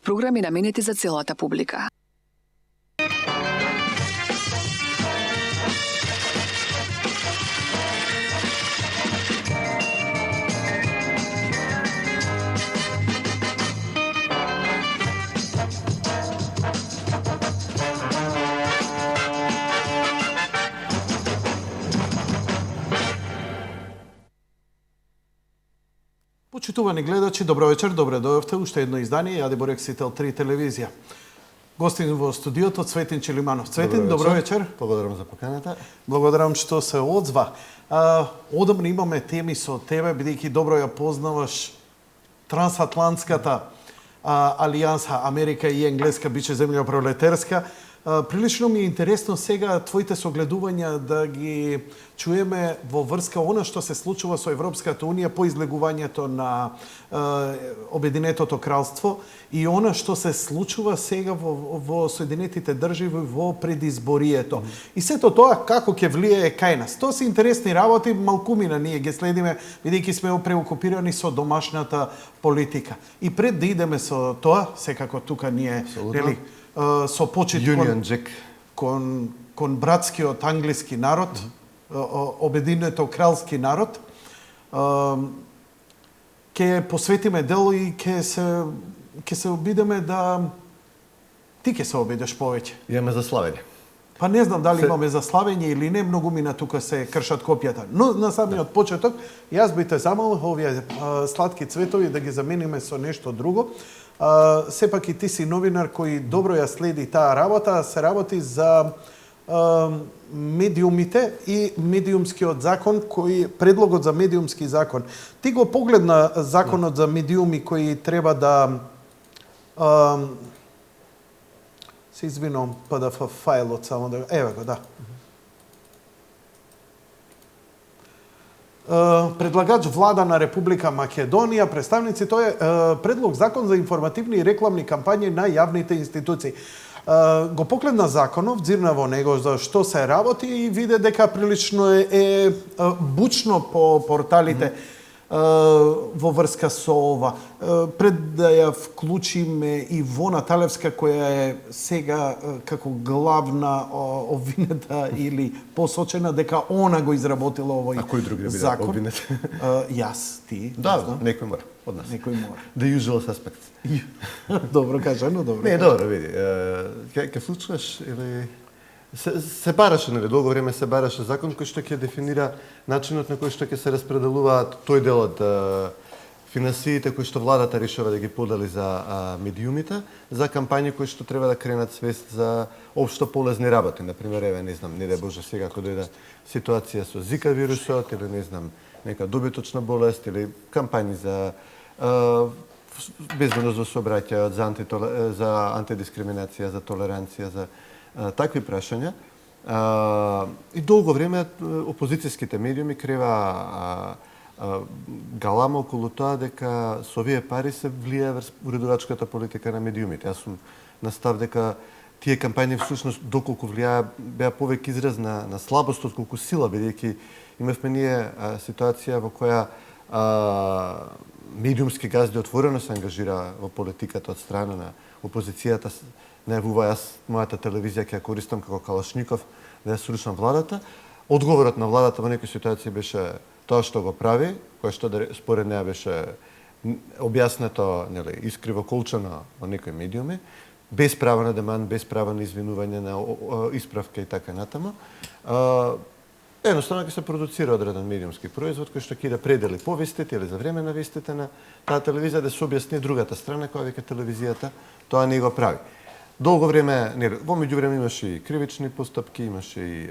Програми наменети за целата публика. Почитувани гледачи, добро вечер, добре дојавте уште едно издание Јадибор Ексител 3 телевизија. Гостин во студиото Цветин Челиманов. Цветин, добро вечер. Благодарам за поканата. Благодарам што се одзва. Одамна имаме теми со тебе, бидејќи добро ја познаваш трансатлантската алијанса Америка и Енглеска биче земја пролетерска. Прилично ми е интересно сега твоите согледувања да ги чуеме во врска она што се случува со Европската Унија по излегувањето на Обединетото кралство и она што се случува сега во Соединетите држави во предизборието. И сето тоа како ќе влијае кај нас. Тоа се интересни работи, малкумина ние ги следиме, бидејќи сме преокупирани со домашната политика. И пред да идеме со тоа, секако тука ние со почит кон братскиот англиски народ, Обединето кралски народ, ќе посветиме дел и ќе се обидеме да ти ќе се обидеш повеќе. Имаме за славење. Па не знам дали имаме за славење или не, многу мина тука се кршат копјата. Но на самиот почеток јас би те замолил овие сладки цветови да ги замениме со нешто друго. Сепак и ти си новинар кој добро ја следи таа работа, се работи за медиумите и медиумскиот закон, предлогот за медиумски закон. Ти го погледна законот за медиуми кој треба да се извинувам, PDF фајлот само да еве го, да. Предлагач влада на Република Македонија, представници, тоа е предлог закон за информативни и рекламни кампањи на јавните институции. Го погледна законов, дзирна во него за што се работи и виде дека прилично е бучно по порталите во врска со ова. Пред да ја вклучиме Ивона Талевска, која е сега како главна обвинета или посочена дека она го изработила овој закон. А кој друг да биде обвинет? Јас, ти. Да, некој мора од нас. Некој мора. The usual suspects. Добро кажано, добро. Не, добро, види. Ќе случуваш или се бараше, нели, долго време се бараше закон кој што ќе дефинира начинот на кој што ќе се распределуваат тој дел од финансиите кои што владата решава да ги подели за медиумите, за кампањи кои што треба да кренат свест за општо полезни работи. Например, еве, не знам, не да Боже сега ако дојде ситуација со Зика вирусот или не знам, нека добиточна болест или кампањи за безбедност во сообраќајот, за антидискриминација, за толеранција, за такви прашања. И долго време опозицијските медиуми крева галама околу тоа дека со овие пари се влијае врз уредувачката политика на медиумите. Јас сум на став дека тие кампањи всушност доколку влијаа беа повеќе израз на слабост отколку сила, бидејќи имавме ние ситуација во која медиумски газди отворено се ангажира во политиката од страна на опозицијата. Најавува јас мојата телевизија ќе ја користам како калашников да ја срушам владата. Одговорот на владата во некои ситуации беше тоа што го прави, кое што според неа беше објаснето, нели, искриво колчано во некои медиуми, без право на деман, без право на извинување, на исправка и така натаму. Едноставно ќе се продуцира одреден медиумски производ кој што ќе да предели повестите или за време на вестите на таа телевизија да се објасни другата страна која веќе телевизијата тоа не го прави. Долго време, во меѓувреме имаше и кривични постапки, имаше и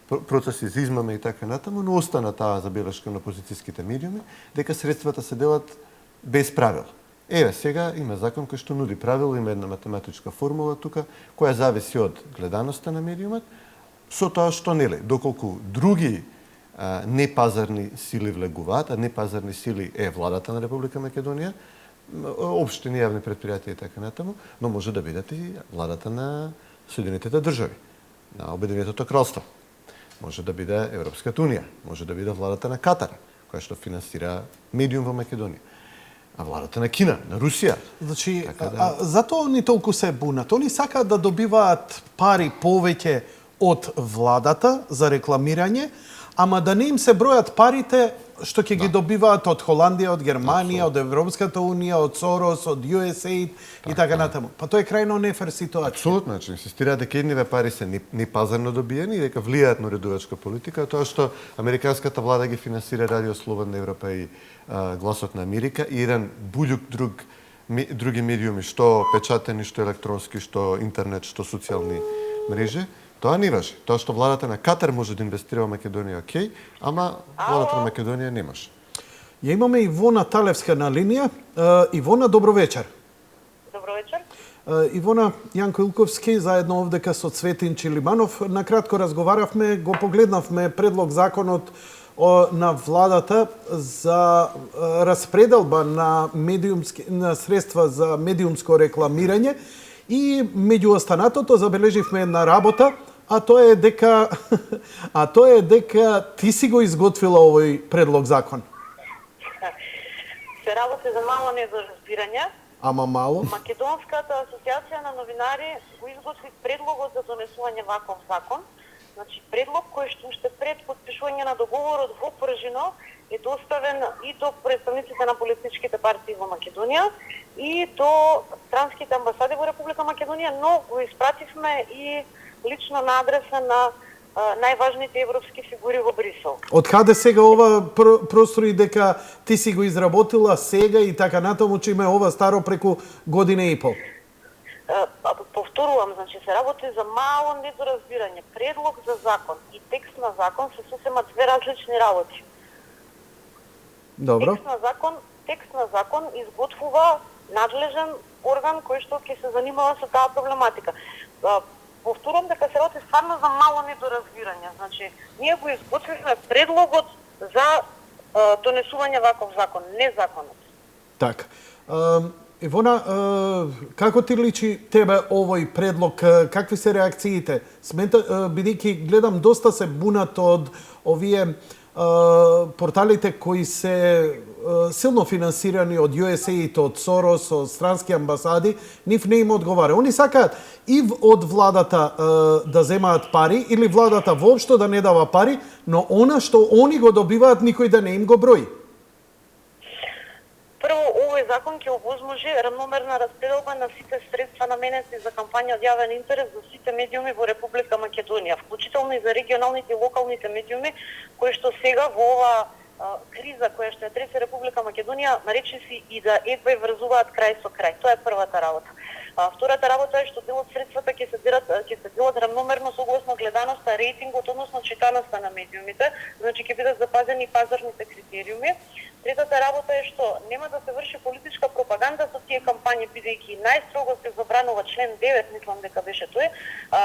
процеси за измама и така натаму, но остана таа забелешка на опозицијските медиуми дека средствата се делат без правил. Еве, сега има закон кој што нуди правило, има една математичка формула тука која зависи од гледаноста на медиумот, со тоа што нели, доколку други непазарни сили влегуваат, а непазарни сили е владата на Република Македонија, општини, јавни предпријатија и така натаму, но може да бидат и владата на Соединетите држави, на Обединетото кралство. Може да биде Европската унија, може да биде владата на Катар, која што финансира медиум во Македонија. а владата на Кина, на Русија. Значи, затоа они толку се бунат. Они сакаат да добиваат пари повеќе од владата за рекламирање, ама да не им се бројат парите што ќе ги добиваат од Холандија, од Германија, од Европската унија, од Сорос, од USAID и така натаму. Па тоа е крајно нефер ситуација. Апсолутно, значи инсистираат дека едниве пари се ни пазарно добиени и дека влијаат на уредувачка политика, тоа што американската влада ги финансира Радио Слободна Европа и Гласот на Америка и еден буљук други медиуми, што печатени, што електронски, што интернет, што социјални мрежи. Тоа не важи. Тоа што владата на Катар може да инвестира во Македонија, окей, ама владата на Македонија не може. Ја имаме Ивона Талевска на линија. Ивона, добро вечер. Добро вечер. Ивона, Јанко Илковски, заедно овдека со Цветин Чилиманов. Накратко разговаравме, го погледнавме предлог законот на владата за распределба на средства за медиумско рекламирање и меѓу останатото забележивме една работа, а тоа е дека ти си го изготвила овој предлог закон. Се работи за мало недоразбирање. Ама мало? Македонската асоциација на новинари го изготви предлогот за донесување ваков закон. Значи, предлог кој што уште пред подпишување на договорот во Пржино е доставен и до представниците на политичките партии во Македонија и до странските амбасади во Република Македонија, но го испративме и лично на адреса на најважните европски фигури во Брисел. Од каде сега ова простори дека ти си го изработила сега и така натаму, че има ова старо преку година и пол? Повторувам, значи се работи за мало недоразбирање. Предлог за закон и текст на закон се сосема две различни работи. Добро. Текст на закон изготвува надлежен орган кој што ќе се занимава со таа проблематика. Повторувам дека се работи стварно за мало недоразбирање. Значи, ние го изготвивме предлогот за донесување ваков закон, не законот. Така. Ивона, како ти личи тебе овој предлог? Какви се реакциите? Бидејќи гледам доста се бунат од овие порталите кои се силно финансирани од USAID, од Сорос, од странски амбасади, нив не им одговара. Они сакаат и од владата да земаат пари, или владата воопшто да не дава пари, но она што они го добиваат, никој да не им го брои. Прво, овој закон ќе овозможи рамномерна распределба на сите средства наменети за кампања од јавен интерес за сите медиуми во Република Македонија, вклучително и за регионалните и локалните медиуми, кои што сега во ова криза која што ја треси Република Македонија, наречиси и да едва и врзуваат крај со крај. Тоа е првата работа. Втората работа е што дел од средствата ќе се делат рамномерно согласно гледаноста, рейтингот, односно читаноста на медиумите, значи ќе бидат запазени пазарните критериуми. Третата работа е што нема да се врши политичка пропаганда со тие кампањи, бидејќи најстрого се забранува член 9, мислам дека беше тој,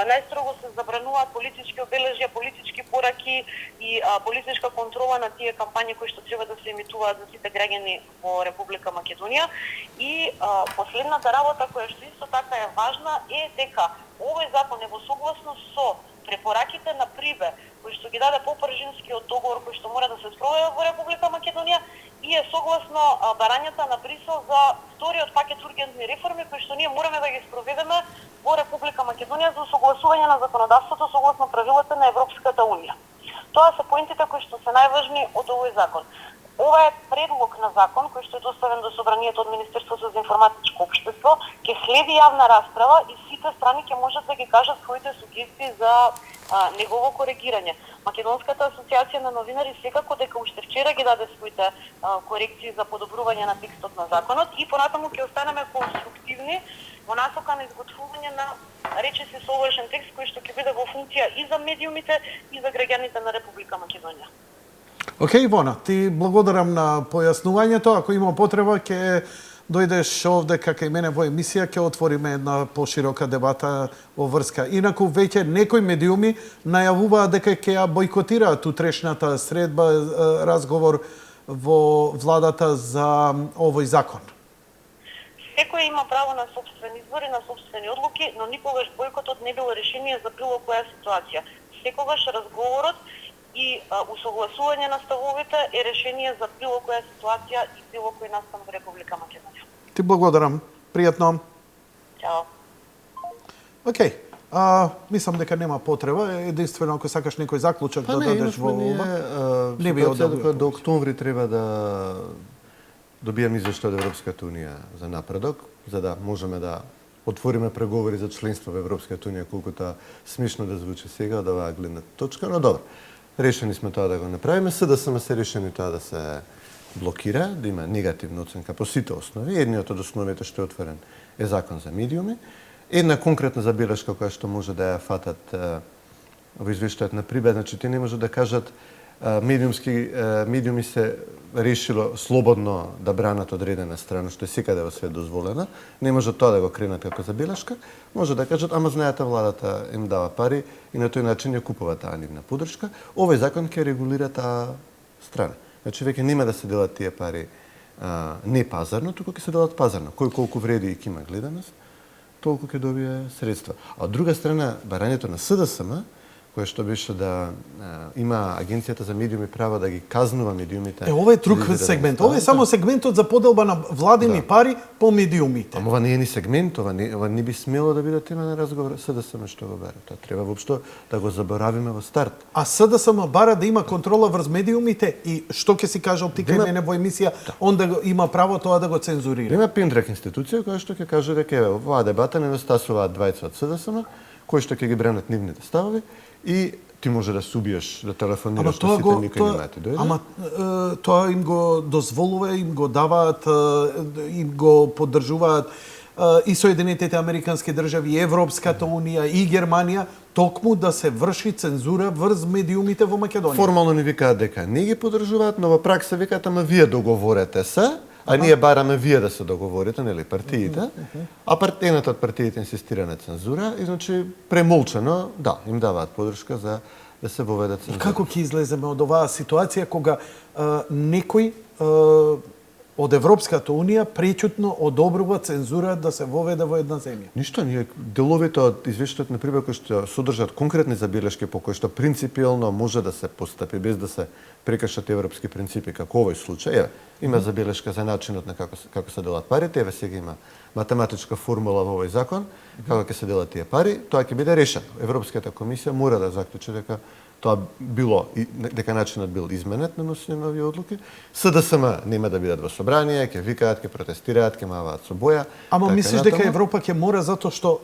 најстрого се забрануваат политички обележја, политички пораки и политичка контрола на тие кампањи кои што треба да се емитуваат за сите граѓани во Република Македонија. И последната работа која што исто така е важна е дека овој закон е во согласно со препораките на Прибе, кој што ги даде попржинскиот договор кој што мора да се спроведе во Република Македонија и е согласно барањата на Брисел за вториот пакет ургентни реформи кои што ние мораме да ги спроведеме во Република Македонија за согласување на законодавството согласно правилата на Европската унија. Тоа се поентите кои што се најважни од овој закон. Ова е предлог на закон кој што е доставен до собранието од Министерството за информатичко општество, ќе следи јавна расправа и сите страни ќе можат да ги кажат своите сугестии за негово коригирање. Македонската асоциација на новинари секако дека уште вчера ги даде своите корекции за подобрување на текстот на законот и понатаму ќе останеме конструктивни во насока на изготвување на речиси совршен текст кој што ќе биде во функција и за медиумите и за граѓаните на Република Македонија. Океј, Ивона, ти благодарам на појаснувањето. Ако има потреба, ќе дојдеш овде како и мене во емисија, ќе отвориме една поширока дебата во врска. Инаку веќе некои медиуми најавуваат дека ќе ја бойкотираат утрешната средба, разговор во владата за овој закон. Секој има право на собствен избор и на собствени одлуки, но никогаш бойкотот не бил решение за било која ситуација. Секогаш разговорот и усогласување на ставовите е решение за било која ситуација и било кој настан во Република Македонија. Ти благодарам. Пријатно. Чао. Океј. Мислам дека нема потреба, единствено ако сакаш некој заклучок да дадеш во ова. Не би одобрил. До октомври треба да добијаме извештај од Европската унија за напредок, за да можеме да отвориме преговори за членство во Европската унија, колкото смешно да звучи сега од оваа гледна точка, но добро. Решени сме тоа да го направиме, СДСМ се решени тоа да се блокира, да има негативна оценка по сите основи. Едниот од основите што е отворен е закон за медиуми. Една конкретна забелешка која што може да ја фатат во извештајот на Прибед, значи те не може да кажат медиуми се решило слободно да бранат одредена страна, што е секаде во свет дозволена. Не може тоа да го кренат како забелешка. Може да кажат, ама знаете, владата им дава пари и на тој начин ја купува таа нивна поддршка. Овој закон ќе регулира таа страна. Значи веќе нема да се делат тие пари не пазарно, туку ќе се делат пазарно. Кој колку вреди и ќе има гледаност, толку ќе добие средства. А од друга страна, барањето на СДСМ, кое што беше да има Агенцијата за медиуми право да ги казнува медиумите. Ова е друг сегмент. Ова е само сегментот за поделба на владини пари по медиумите. Ама ова не е ни сегмент, ова не би смело да биде тема на разговор. СДСМ што го бара. Тоа треба воопшто да го заборавиме во старт. А СДСМ бара да има контрола врз медиумите и што ќе си кажал ти кај мене во емисија, онда има право тоа да го цензурира. Има пиндрак институција која што ќе каже дека оваа дебата не недостасуваат двајца од СДСМ, кои што ќе ги бранат нивните ставови и ти може да се убиеш, да телефонираш на сите никој нема ти дојде. Ама тоа им го дозволува, им го даваат, им го поддржуваат и Соединетите Американски држави, и Европската унија, и Германија, токму да се врши цензура врз медиумите во Македонија. Формално ни викаат дека не ги поддржуваат, но во пракса викаат ама вие договорете се, а ние бараме вие да се договорите, нели, партиите, а едната од партиите инсистира на цензура и значи премолчено, да, им даваат поддршка за да се воведе цензура. И како ќе излеземе од оваа ситуација кога некој од Европската унија пречутно одобрува цензура да се воведе во една земја? Ништо, ние деловите од извештајот на Прибед кои што содржат конкретни забелешки по кои што принципиелно може да се постапи без да се прекршат европски принципи, како овој случај. Има забелешка за начинот на како се делат парите, еве сега има математичка формула во овој закон, како ќе се делат тие пари, тоа ќе биде решено. Европската комисија мора да заклучи дека тоа било, дека начинот бил изменет на носење на овие одлуки. СДСМ нема да бидат во собрание, ќе викаат, ќе протестираат, ќе маваат со боја. Ама мислиш дека Европа ќе мора затоа што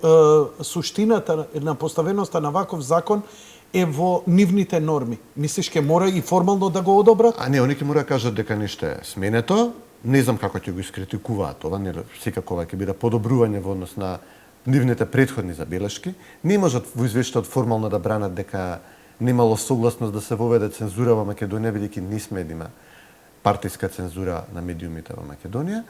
суштината на поставеноста на ваков закон е во нивните норми? Мислиш ќе мора и формално да го одобрат? А не, они ќе мора да кажат дека нешто е сменето. Не знам како ќе го искритикуваат ова, не секако ова ќе биде подобрување во однос на нивните претходни забелешки. Не можат во извештајот формално да бранат дека немало согласност да се воведе цензура во Македонија, бидејќи не сме да има партиска цензура на медиумите во Македонија.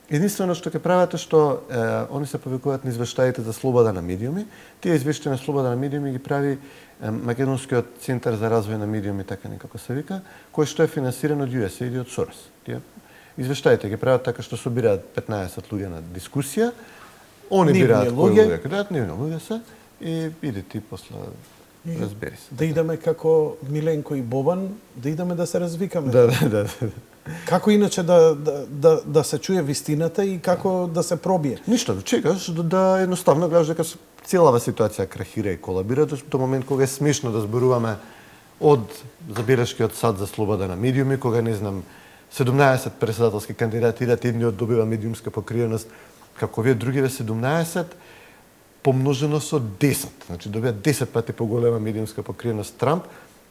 Единствено што ќе прават е што они се повикуваат на извештаите за слобода на медиуми. Тие извештаи на слобода на медиуми ги прави Македонскиот центар за развој на медиуми, така некако се вика, кој што е финансиран од USAID и од Сорос. Тие извештаите ги прават така што собираат 15 луѓе на дискусија, они бираат кои луѓе ќе дадат, нивни луѓе се и иде ти после разбери се. Да идеме како Миленко и Бобан, да идеме да се развикаме. Да. Како иначе да се чуе вистината и како да се пробие? Ништо, чекаш да едноставно гледаш дека целава ситуација крахира и колабира до момент кога е смешно да зборуваме од забелешки од САД за слобода на медиуми, кога не знам 17 председателски кандидати идат, едниот добива медиумска покриеност, како вие другиве 17 помножено со 10. Значи добија 10 пати поголема медиумска покриеност Трамп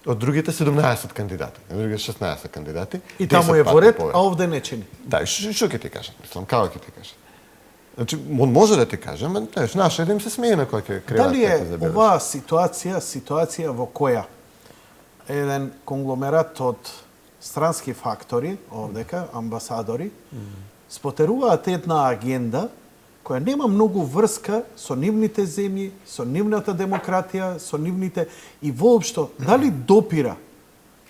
од другите 17 кандидати, од другите 16 кандидати. И таму е во ред, а овде не чини. Да, што ќе ти кажам? Мислам, како ќе ти кажам? Значи, он може да ти каже, ама наше да им се смееме кога ќе креат. Дали е оваа ситуација во која еден конгломерат од странски фактори, овдека, амбасадори, спотеруваат една агенда која нема многу врска со нивните земји, со нивната демократија, со нивните и воопшто дали допира.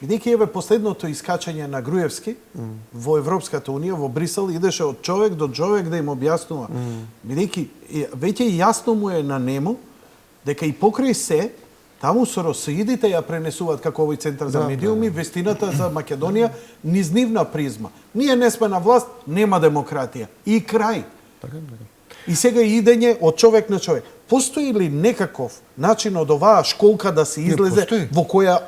Бидејќи еве последното искачање на Груевски во Европската унија, во Брисел, идеше од човек до човек да им објаснува. Бидејќи веќе јасно му е на нему дека и покрај се Таму соросоидите ја пренесуваат како овој центар за медиуми, вестината за Македонија низ нивна призма. Ние не сме на власт, нема демократија. И крај. И сега идење од човек на човек. Постои ли некаков начин од оваа школка да се излезе во која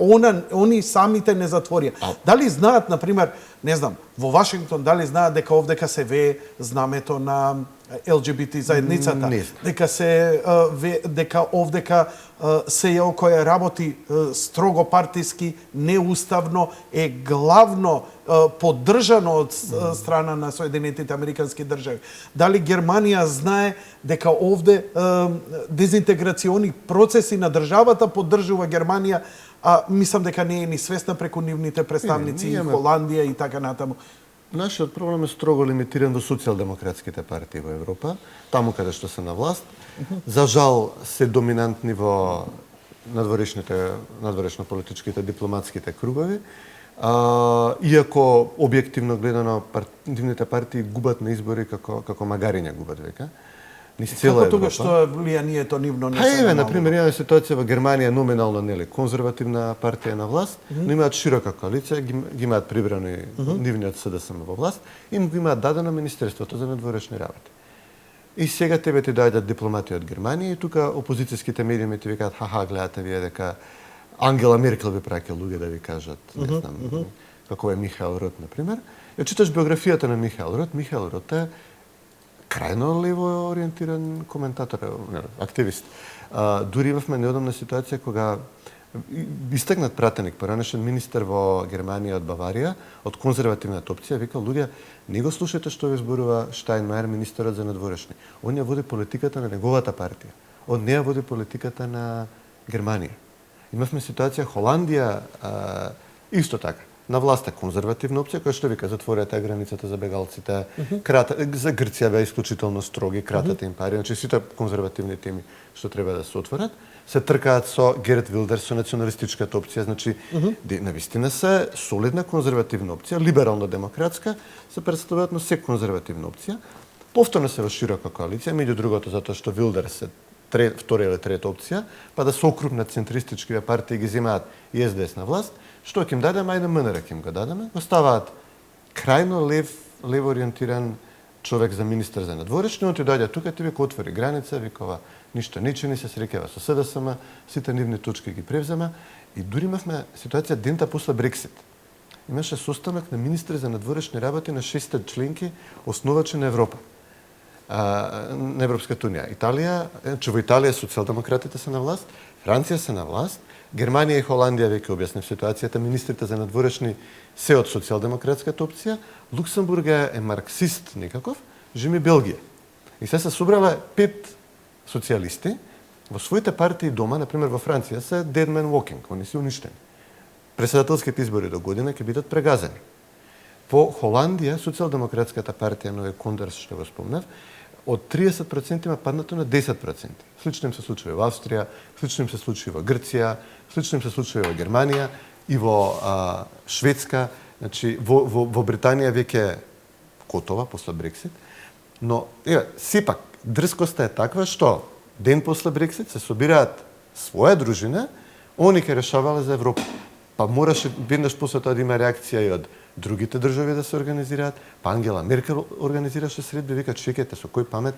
они самите не затворија? Дали знаат, например, не знам, во Вашингтон, дали знаат дека овдека се вее знамето на ЛГБТ заедницата, дека овдека СЈО која работи строго партиски, неуставно, е главно поддржано од страна на Соединетите Американски држави. Дали Германија знае дека овде дезинтеграциони процеси на државата поддржува Германија, а мислам дека не е ни свесна преку нивните представници Холандија и така натаму. Нашиот проблем е строго лимитиран до социјалдемократските партии во Европа, таму каде што се на власт. За жал се доминантни во надворешно политичките дипломатските кругови. Иако објективно гледано нивните партии губат на избори како магариња губат века. Како тука што влијанието нивно не се намалува? На пример, имаме ситуација во Германија номинално нели конзервативна партија на власт, но имаат широка коалиција, ги имаат прибрани нивниот СДСМ во власт, им го имаат дадено Министерството за надворешни работи. И сега тебе ти доаѓаат дипломати од Германија и тука опозицијските медиуми ти викаат гледате вие дека Ангела Меркел ви праќа луѓе да ви кажат, не знам, како е Михаел Рот, на пример. И читаш биографијата на Михаел Рот, Михаел Рот е крајно лево ориентиран коментатор, активист. Дури имавме неодамна ситуација кога истакнат пратеник, поранешен министер во Германија од Баварија, од конзервативната опција, вика, луѓе, не го слушате што ви зборува Штајнмајер, министерот за надворешни. Он ја води политиката на неговата партија. Он не ја води политиката на Германија. Имавме ситуација Холандија исто така. На власт е конзервативна опција, која што вика, затворете границата за бегалците, за Грција беа исклучително строги, кратата им пари, значи сите конзервативни теми што треба да се отворат, се тркаат со Герт Вилдер, со националистичката опција, значи навистина се солидна конзервативна опција, либерално-демократска, се представуваат на се конзервативна опција, повторно се во широка коалиција, меѓу другото затоа што Вилдер се втора или трета опција, па да се окрупнат центристичките партии ги земаат и СДС на власт, што ќе им дадеме, ајде МНР ќе им го дадеме, го ставаат крајно лево ориентиран човек за министер за надворешни, он ти доаѓа тука, ти вика отвори граница, викова ништо не чини, се среќава со СДСМ, сите нивни точки ги превзема и дури имавме ситуација дента после Брексит. Имаше состанок на министри за надворешни работи на 6 членки основачи на Европа. На Европската унија. Во Италија социјалдемократите се на власт, Франција се на власт, Германија и Холандија веќе објаснив ситуацијата, министрите за надворешни се од социјалдемократската опција, Луксембург е марксист некаков, живи Белгија. И се собрале 5 социјалисти во своите партии дома, например во Франција се dead man walking, они се уништени. Председателските избори до година ќе бидат прегазени. Во Холандија социјалдемократската партија Нове Кондерс што го спомнав, од 30% има паднато на 10%. Слично им се случува во Австрија, слично им се случува во Грција, слично им се случува во Германија и во Шведска, значи во Британија веќе готова после Брексит. Но сепак дрскоста е таква што ден после Брексит се собираат своја дружина, они ќе решавале за Европа. Па мораше веднаш после тоа да има реакција и од другите држави да се организираат. Па Ангела Меркел организираше средби, вика, чекайте, со кој памет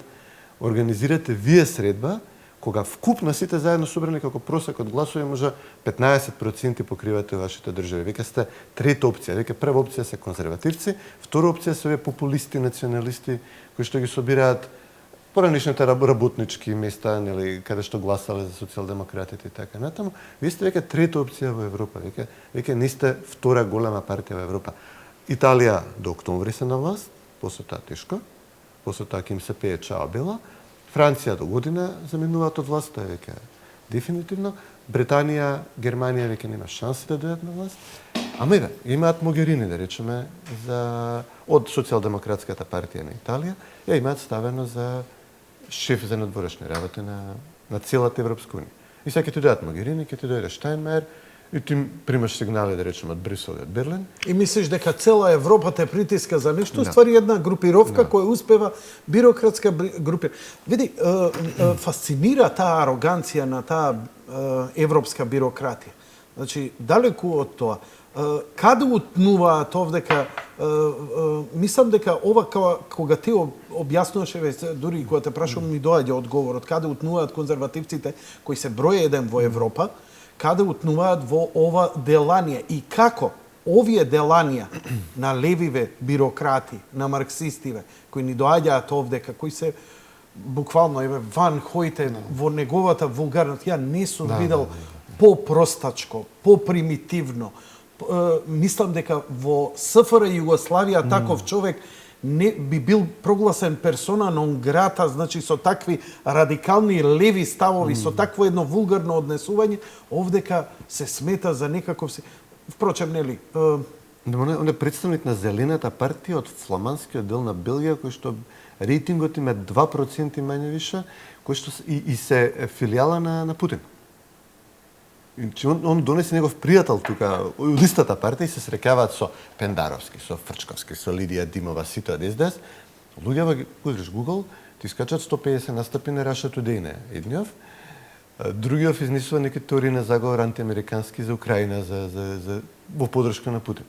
организирате вие средба, кога вкупно сите заедно собрани како просек од гласови може 15% покривате вашите држави. Вика сте трета опција, вика прва опција се конзервативци, втора опција се овие популисти, националисти кои што ги собираат поранишните работнички места, нели, каде што гласале за социјалдемократите и така натаму. Вие сте веќе трета опција во Европа, веќе не сте втора голема партија во Европа. Италија до октомври се на власт, после тоа тешко, после тоа ќе им се пее чао бела. Франција до година заминуваат од власт, тоа е веќе дефинитивно. Британија, Германија веќе нема шанси да дојдат на власт. Ама имаат Могерини, да речеме, од социјалдемократската партија на Италија, ја имаат ставено за шеф за надворешни работи на целата Европска унија. И сега ќе ти дојдат Могерини, ќе ти дојде Штајнмајер, и ти примаш сигнали, да речеме, од Брисел и од Берлин. И мислиш дека цела Европа те притиска за нешто, ствари една групировка која успева, бирократска групировка. Види, фасцинира таа ароганција на таа европска бирократија. Значи, далеку од тоа. Каде утнуваат овдека, мислам дека ова кога ти објаснуваше, дури кога те прашувам ми доаѓа одговорот, каде утнуваат конзервативците кои се број еден во Европа, каде утнуваат во ова делање и како овие делања на левиве бирократи, на марксистиве, кои ни доаѓаат овдека, кои се буквално Ван Хојте во неговата вулгарност, ја не сум видел по-простачко, по-примитивно. Мислам дека во СФР Југославија таков човек не би бил прогласен персона нон грата, значи со такви радикални леви ставови, со такво едно вулгарно однесување, овдека се смета за некаков се... Впрочем, нели... Он е представник на Зелената партија од фламандскиот дел на Белгија, кој што рейтингот им е 2% мање више, кој што и се филијала на Путин. Он донесе негов пријател тука, од истата партија, и се среќаваат со Пендаровски, со Фрчковски, со Лидија Димова, сите од СДС. Луѓава ги удриш Google, ти скачат 150 настапи на Russia Today на едниот. Другиот изнесува неки теории на заговор антиамерикански за Украина, во подршка на Путин.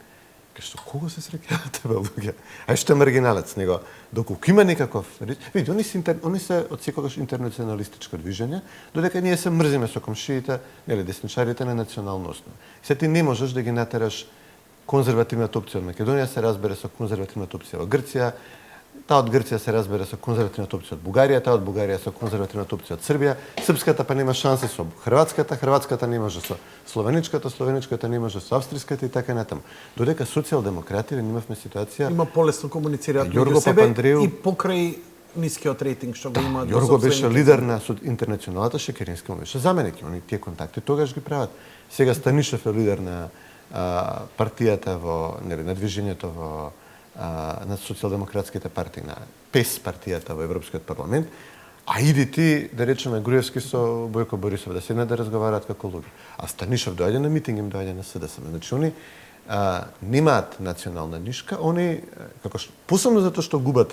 Кај што кого се среќавате, бе, луѓе? А што е маргиналец него? Доколку има некаков... Види, они се од секогаш интернационалистичко движење, додека ние се мрзиме со комшиите, нели, десничарите на национална основа. И се ти не можеш да ги натераш конзервативната опција од Македонија се разбере со конзервативната опција во Грција, таа од Грција се разбере со конзервативната опција од Бугарија, таа од Бугарија со конзервативната опција од Србија, српската па нема шанси со хрватската, хрватската не може со словеничката, словеничката не може со австриската и така натаму. Додека социјалдемократите имавме ситуација... Има полесно комуницираат Јорго меѓу себе Папандреу... и покрај нискиот рейтинг што го имаат. Јорго беше лидер на интернационалната, Шекерински му беше заменик. Они тие контакти тогаш ги прават. Сега Станишев е лидер на партијата во, нели, на движењето во на социјалдемократските партии, на ПЕС партијата во Европскиот парламент, а иди ти, да речеме, Груевски со Бојко Борисов, да седнат да разговараат како луѓе. А Станишев доаѓа на митинг, им доаѓа на СДСМ. Значи, они немаат национална нишка, они, посебно затоа што губат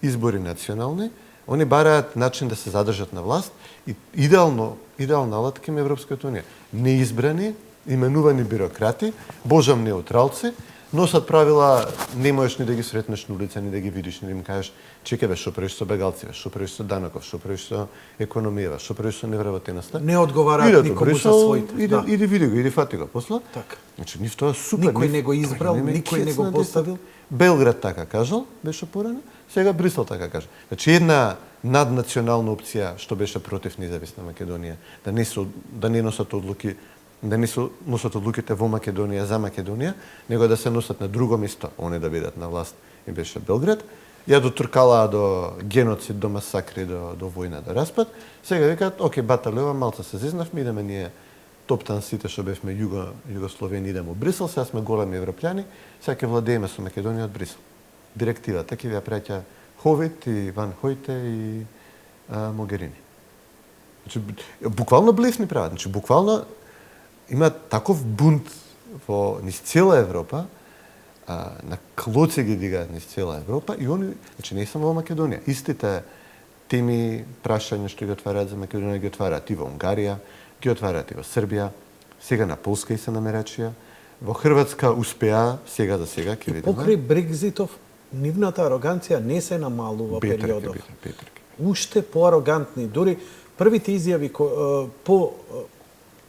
избори национални, они бараат начин да се задржат на власт и идеална алатка им Европската унија. Неизбрани, именувани бюрократи, божам неутралци, носат правила, не можеш ни да ги сретнеш на улица, ни да ги видиш, ни да им кажеш, чекај бе, што правиш со бегалци, што правиш со даноков, што правиш со економија, што правиш со невработеноста. Не одговараат никому за своите. Иди види го, иди фати го после. Така. Значи, нив тоа супер. Никој не го избрал, никој не го поставил. Белград така кажал, беше порано, сега Брисел така кажа. Значи, една наднационална опција што беше против независна Македонија, да не носат одлуки, да не носат одлуките во Македонија за Македонија, него да се носат на друго место, они да бидат на власт, и беше Белград. Ја дотркалаа до геноцид, до масакри, до војна, до распад. Сега викаат, оке, баталева, малца се зизнавме, идеме ние топтан сите што бевме Југословени, идеме во Брисел, сега сме големи европјани, сега ќе владееме со Македонија од Брисел. Директивата ќе ја праќа Ховит и Ван Хојте и Могерини. Значи, буквално блефни прават. Значи, буквално има таков бунт во низ цела Европа, на клоци ги дигаат низ цела Европа и они, значи не само во Македонија, истите теми, прашања што ги отвараат за Македонија ги отвараат и во Унгарија, ги отвараат и во Србија, сега на Полска и се намерачија, во Хрватска успеа, сега за сега ќе видиме. Покрај Брекзитов, нивната ароганција не се намалува периодов. Уште поарогантни, дури првите изјави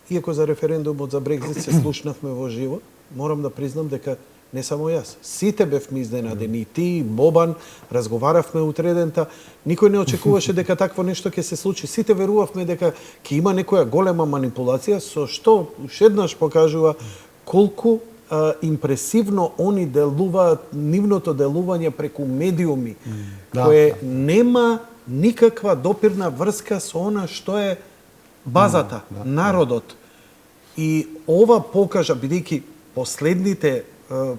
иако за референдумот за Брекзит се слушнавме во живо, морам да признам дека не само јас. Сите бевме изненадени. Ти, Бобан, разговаравме утредента. Никој не очекуваше дека такво нешто ќе се случи. Сите верувавме дека ќе има некоја голема манипулација, со што ушеднаш покажува колку импресивно они делуваат, нивното делување преку медиуми, кое нема никаква допирна врска со она што е базата, народот. И ова покажа, бидејќи последните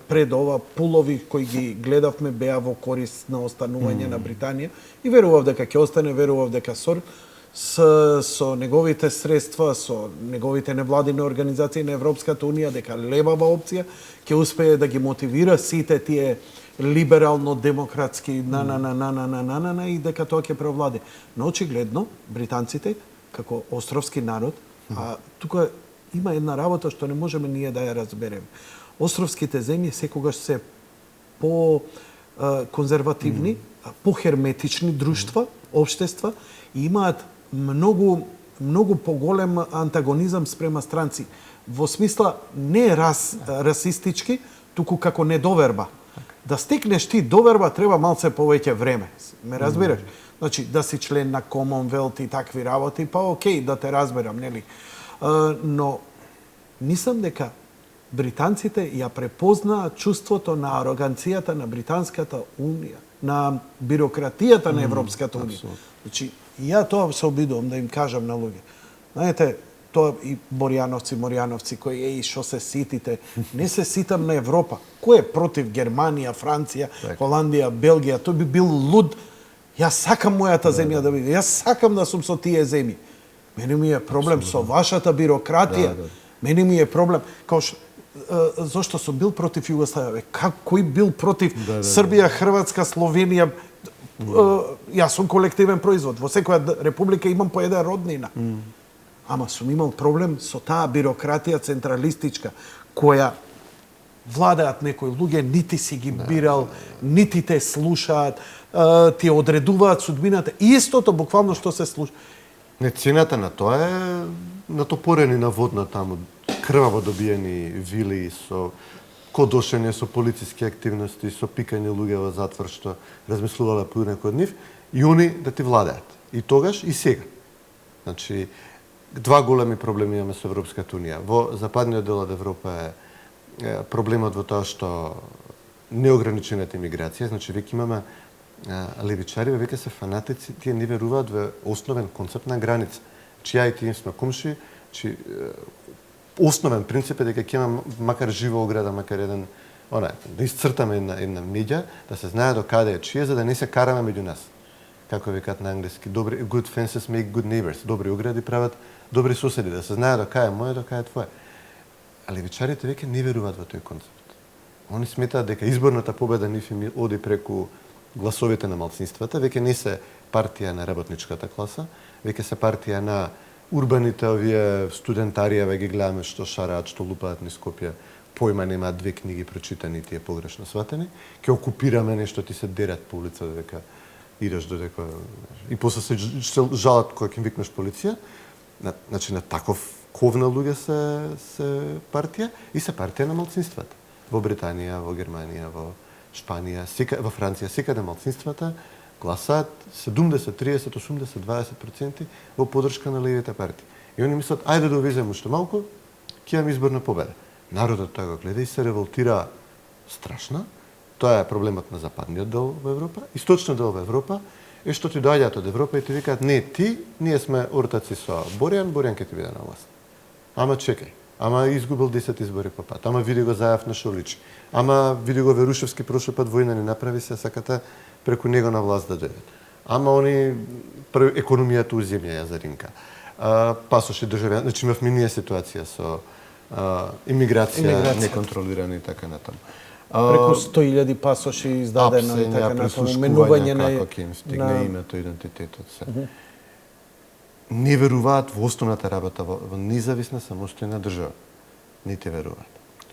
пред ова пулови кои ги гледавме беа во корист на останување на Британија и верував дека ќе остане, верував дека со неговите средства, со неговите невладини организации на Европската Унија, дека левава опција ќе успее да ги мотивира сите тие либерално-демократски и дека тоа ќе преовлади. Но очигледно, британците, како островски народ, а тука има една работа што не можеме ние да ја разбереме. Островските земји секогаш се по-конзервативни, по-херметични друштва, општества и имаат многу поголем антагонизам спрема странци. Во смисла не расистички, туку како недоверба. Да стекнеш ти доверба треба малце повеќе време. Ме разбираш? Значи, да си член на Commonwealth и такви работи, па окей, да те разберам, нели? Но мислам дека британците ја препознаат чувството на ароганцијата на британската унија, на бирократијата на Европската унија. Значи, ја тоа се обидувам да им кажам на луѓе. Знаете, тоа и Морјановци кои што се ситите, не се ситам на Европа. Кој е против Германија, Франција, Холандија, Белгија? Тој би бил луд. Јас сакам мојата земја да биде. Јас сакам да сум со тие земји. Мене ми е проблем со вашата бирократија. Мене ми е проблем зошто сум бил против Југославија? Кој бил против Србија, Хрватска, Словенија? Јас сум колективен производ. Во секоја република имам по еден роднина. Ама сум имал проблем со таа бирократија централистичка, која владеат некои луѓе, нити си ги бирал, нити те слушаат, ти одредуваат судбината. И истото буквално што се случи. Не, цената на тоа е натопорени на водна таму, крваво добиени вили со кодошење со полициски активности, со пикање луѓе во затвор што размислувале по некој од нив и они да ти владеат. И тогаш и сега. Значи, два големи проблеми имаме со Европската унија. Во западниот дел од Европа е проблемот во тоа што неограничената имиграција, значи веќе имаме левичари, веќе се фанатици, тие не веруваат во основен концепт на граница. Че ја и тие сме комши, че основен принцип е дека ќе имаме макар жива ограда, макар еден, да исцртаме една меѓа, да се знае до каде е чие, за да не се караме меѓу нас. Како викаат на англиски, добри good fences make good neighbors. Добри огради прават добри соседи, да се знае до каде е моје, до каде е твое. А левичарите веќе не веруваат во тој концепт. Они сметаат дека изборната победа нив им оди преку гласовите на малцинствата, веќе не се партија на работничката класа, веќе се партија на урбаните овие студентарија, ги гледаме што шараат, што лупаат низ Скопје, појма немаат две книги прочитани, тие погрешно сватени, ќе окупираме нешто, ти се дерат по улица дека идеш додека и после се жалат кога ќе викнеш полиција. Значи на таков ков на луѓе се партија и се партија на малцинствата. Во Британија, во Германија, во Шпанија, во Франција, секаде малцинствата гласаат 70, 30, 80, 20% во поддршка на левите партии. И они мислат, ајде да увеземе уште малку, ќе имаме изборна победа. Народот тоа го гледа и се револтира страшно. Тоа е проблемот на западниот дел во Европа. Источниот дел во Европа е што ти доаѓаат од Европа и ти викаат, не, ние сме ортаци со Борјан ќе ти биде на власт. Ама чекај, ама изгубил 10 избори по пат, ама види го Заев на Шоличи, ама види го Верушевски прошли пат војна не направи, се сакате преку него на власт да дојдат. Ама они економијата уземја ја заринка. Пасоши државјани, значи имавме ние ситуација со имиграција неконтролирана и така натаму. Преку 100.000 пасоши издадено и така натаму, менување на како ќе им стигне името, идентитетот се. Не веруваат во основната работа во независна самостојна држава. Не те веруваат.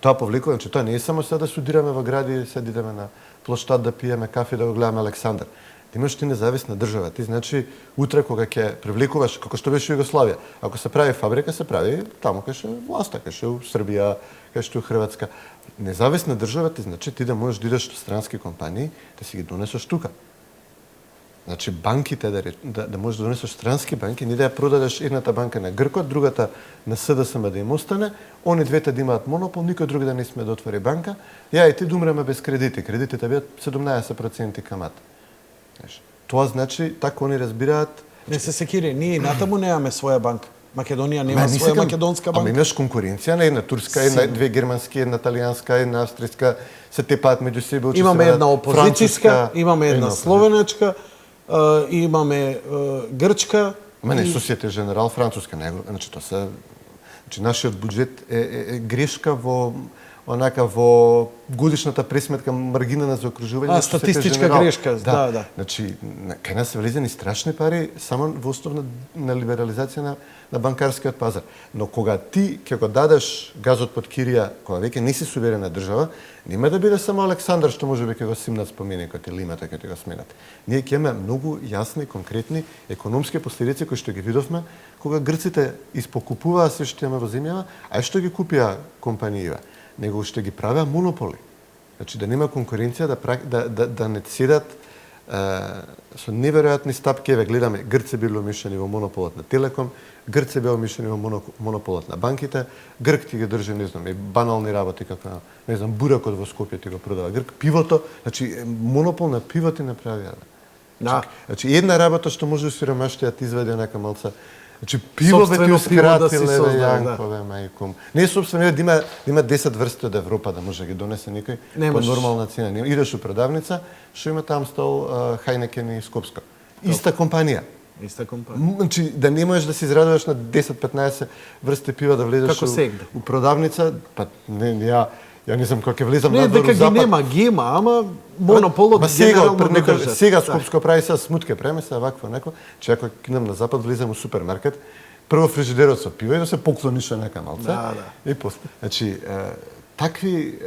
Тоа повлекува, че тоа не е само сега да студираме во гради, сега идеме на плоштад да пиеме кафе, да го гледаме Александар. Ти имаш ти независна држава. Ти значи утре кога ќе привлекуваш, како што беше Југославија, ако се прави фабрика, се прави таму кај ше власта, кај ше Србија, кај ше Хрватска. Независна држава ти значи ти да можеш да идеш до странски компании, да си ги донесеш тука. Значи банките да можеш да донесеш странски банки, не да ја продадеш едната банка на Гркот, другата на СДСМ да им остане, они двете да имаат монопол, никој друг да не сме да отвори банка, ја и ти да умреме без кредити. Кредитите бидат 17% камата. Тоа значи, така они разбираат... Не се секири, ние натаму немаме своја банка. Македонија нема своја македонска банка. Ама имаш конкуренција на една турска, две германски, една италијанска, една австријска, се тепаат меѓу себе. Имаме една опозицијска, имаме една словенечка, имаме грчка, Ама не, Societe Generale француска, него, значи тоа се, значи нашиот буџет е грешка во годишната пресметка маргина на заокружување на статистичка грешка, да. Значи, кај нас се влезени страшни пари само во основа на либерализација на банкарскиот пазар. Но кога ти ќе го дадеш газот под кирија, кога веќе не си суверена држава, нема да биде само Александар што можеби ќе го симнат споменикот или имате ќе го сменат. Ние ќе имаме многу јасни, конкретни економски последици кои што ги видовме кога грците испокупуваа се што имаме во земјава, а што ги купија компаниите, него што ги правеа монополи. Значи да нема конкуренција, да не седат со неверојатни стапки. Еве гледаме, Грци било умешани во монополот на Телеком, Грци беа умешани во монополот на банките, Грк ти ги држи, не знам, банални работи како, не знам, буракот во Скопје ти го продава Грк, пивото, значи монопол на пиво ти направија. Значи една работа што може сиромаштија ти изведе нека малца. Значи пивове ти откратиле, Јанкове, мајком. Не е собствено да има 10 врсти од Европа да може да ги донесе некој по нормална цена. Идеш у продавница, што има Амстел, Хајнекен и Скопска. Иста компанија. Значи да не можеш да се израдуваш на 10-15 врсти пива да влезеш у продавница, па не ја не знам кога ќе влезам надвор у Запад. Не, дека ги има, ама монополот генерално не држи. Сега Скопско прави се смутке, преме се вакво неко, че ако кинам на Запад влезам у супермаркет, прво фрижидерот со пиво и да се поклониш нека малце. И после. Значи такви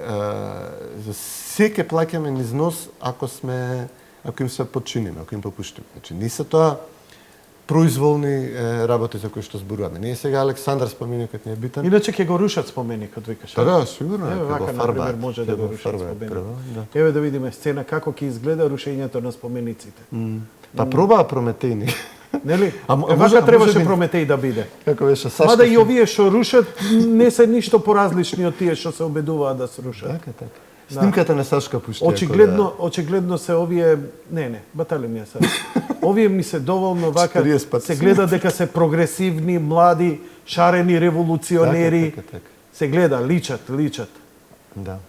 за секе плаќаме низ нос ако им се подчиниме, ако им попуштиме. Значи не се тоа произволни работи за кои што зборуваме. Ние сега Александар споменикот не е битен. Иначе ќе го рушат споменикот, викаш. Да, сигурно. Еве вака например може да го рушат споменикот. Еве да видиме сцена како ќе изгледа рушењето на спомениците. Па пробаа Прометејни. Нели? Вака требаше Прометеј да биде. Како беше Сашка. Мада и овие што рушат не се ништо поразлични од тие што се обидуваат да се рушат. Така. Снимката на Сашка пушти. Очигледно се овие батали ми се. Овие ми се доволно вака се гледа дека се прогресивни, млади, шарени револуционери. Се гледа, личат. Да.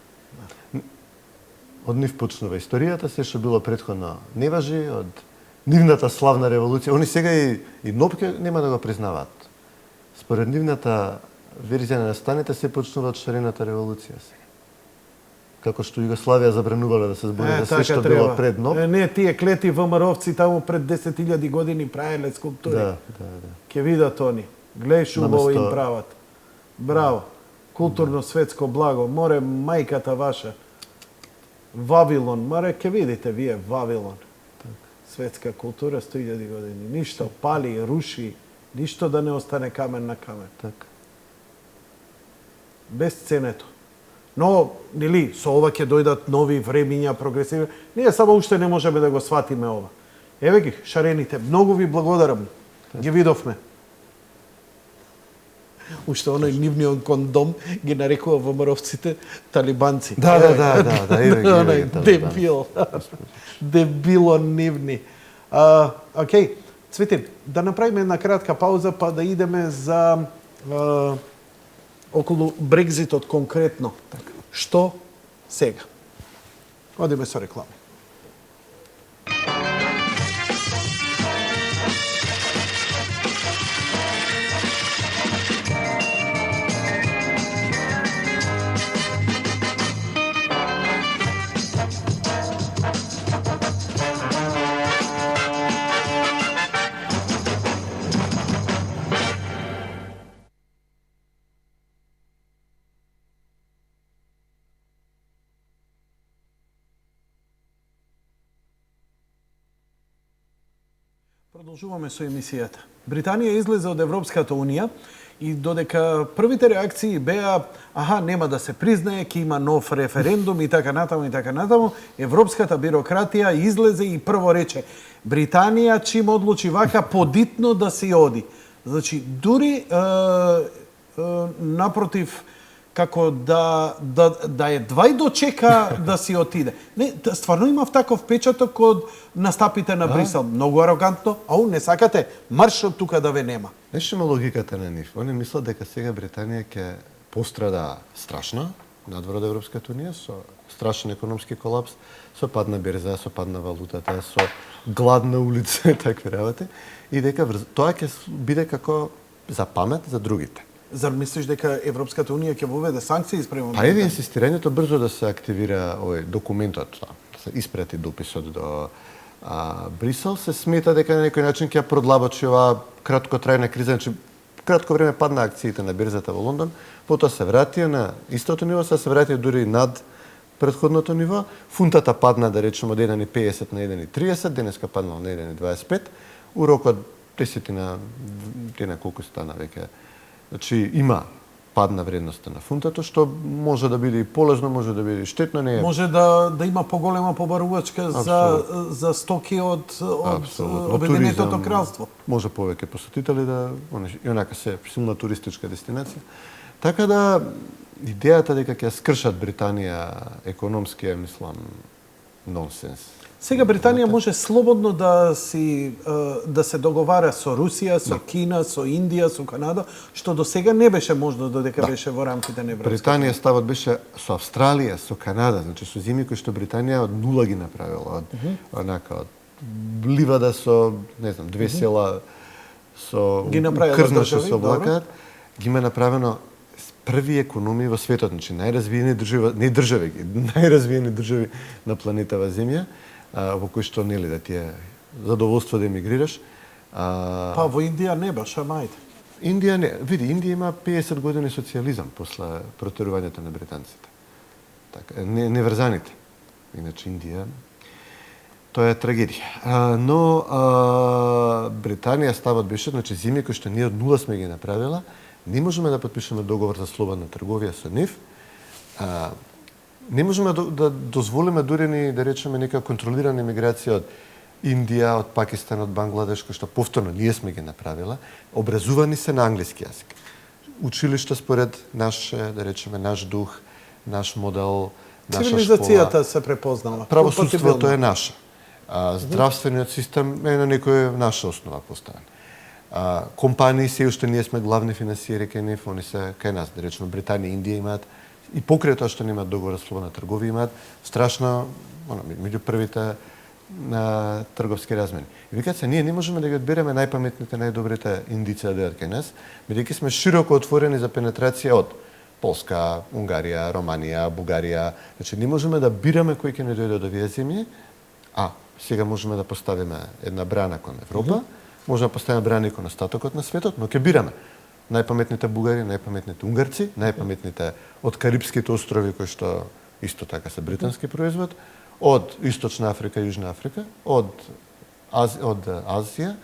Од нив почнува историјата, се што било претходно не важи, од нивната славна револуција. Они сега и Нопке нема да го признаваат. Според нивната верзија на настаните се почнува од шарената револуција сега. Како што Југославија забранувала да се збори за се што било пред НОП. Не, тие клети ВМРО-вци таму пред 10.000 години правеле скулптури. Да. Ке видат они. Глеј шубово им прават. Браво. Културно светско благо. Море мајката ваша. Вавилон. Море, ке видите вие Вавилон. Светска култура 100.000 години. Ништо пали, руши. Ништо да не остане камен на камен. Така. Без ценето. Но, нели, со ова ќе дојдат нови времиња, прогресивни. Ние само уште не можеме да го сватиме ова. Еве ги, шарените. Многу ви благодарам. Ги видовме. Уште оној нивниот кондом ги нарекува ВМРО-вците талибанци. Да, еве ги. Дебил. Дебило нивни. Океј, Цветин, да направиме една кратка пауза, па да идеме за околу Брекзитот конкретно. Што сега? Одиме со реклама. Продолжуваме со емисијата. Британија излезе од Европската Унија и додека првите реакции беа нема да се признае, ќе има нов референдум и така натаму, европската бирократија излезе и прво рече Британија чим одлучи вака подитно да си оди. Значи дури напротив како да едва и дочека да си отиде. Не, стварно имав таков печаток од настапите на Брисел. Многу арогантно, не сакате, марш од тука да ве нема. Нешто има логиката на нив. Они мислат дека сега Британија ќе пострада страшно, надвор од Европската унија, со страшен економски колапс, со падна берза, со падна валутата, со гладна улица и такви работи, и дека тоа ќе биде како за памет за другите. Зар мислиш дека Европската унија ќе воведе санкции спрема? Па еве инсистирањето брзо да се активира овој документот, да се испрати дописот до Брисел, се смета дека на некој начин ќе продлабочи оваа краткотрајна криза, значи кратко време падна акциите на берзата во Лондон, потоа се врати на истото ниво, се врати дури над претходното ниво. Фунтата падна, да речеме, од 1,50 на 1,30, денеска паднала на 1,25. У рокот 10 на колку стана веќе. Значи има падна вредноста на фунтато, што може да биде и полезно, може да биде и штетно, не е. Може да има поголема побарувачка за стоки од Обединетото кралство. Може повеќе посетители да, и онака се силна туристичка дестинација. Така да идејата дека ќе скршат Британија економски, мислам, нонсенс. Сега Британија може слободно да се договара со Русија, со Кина, со Индија, со Канада, што до сега не беше можно додека беше во рамките на Европската. Британија ставот беше со Австралија, со Канада, значи со земји кои што Британија од нула ги направила, од ливада со, не знам, 2 села со крзнаше со облакат, ги има направено први економии во светот, значи најразвиени држави, не држави, најразвиени држави на планетава Земја, во кои што нели да ти е задоволство да емигрираш. Па во Индија не баш, мајте. Индија не, види, Индија има 50 години социјализам после протерувањето на британците. Така, неврзаните. Иначе Индија тоа е трагедија. Но Британија ставот беше, значи земји кои што ние од нула сме ги направила, не можеме да подпишеме договор за слободна трговија со нив. Не можеме да дозволиме дури ни, да речеме, нека контролирана емиграција од Индија, од Пакистан, од Бангладеш, кој што повторно ние сме ги направила, образувани се на англиски јазик. Училишта според наш, да речеме, наш дух, наш модел, наша школа. Цивилизацијата се препознала. Правосудството е наше. Здравствениот систем е на некоја наша основа поставен. Компании се уште ние сме главни финансиери кај нив, они се кај нас, да речеме Британија и Индија имаат и покрај тоа што немаат договор за слободна трговија имаат страшно меѓу првите трговски размени. И викаат се, ние не можеме да ги одбереме најпаметните, најдобрите индици да дојдат кај нас, бидејќи сме широко отворени за пенетрација од Полска, Унгарија, Романија, Бугарија. Значи не можеме да бираме кој ќе не дојде од овие земји, сега можеме да поставиме една брана кон Европа, можеме да поставиме брана кон остатокот на светот, но ќе бираме најпаметните бугари, најпаметните унгарци, најпаметните од Карипските острови, кои што исто така се британски производ, од Источна Африка, Јужна Африка, од Азија,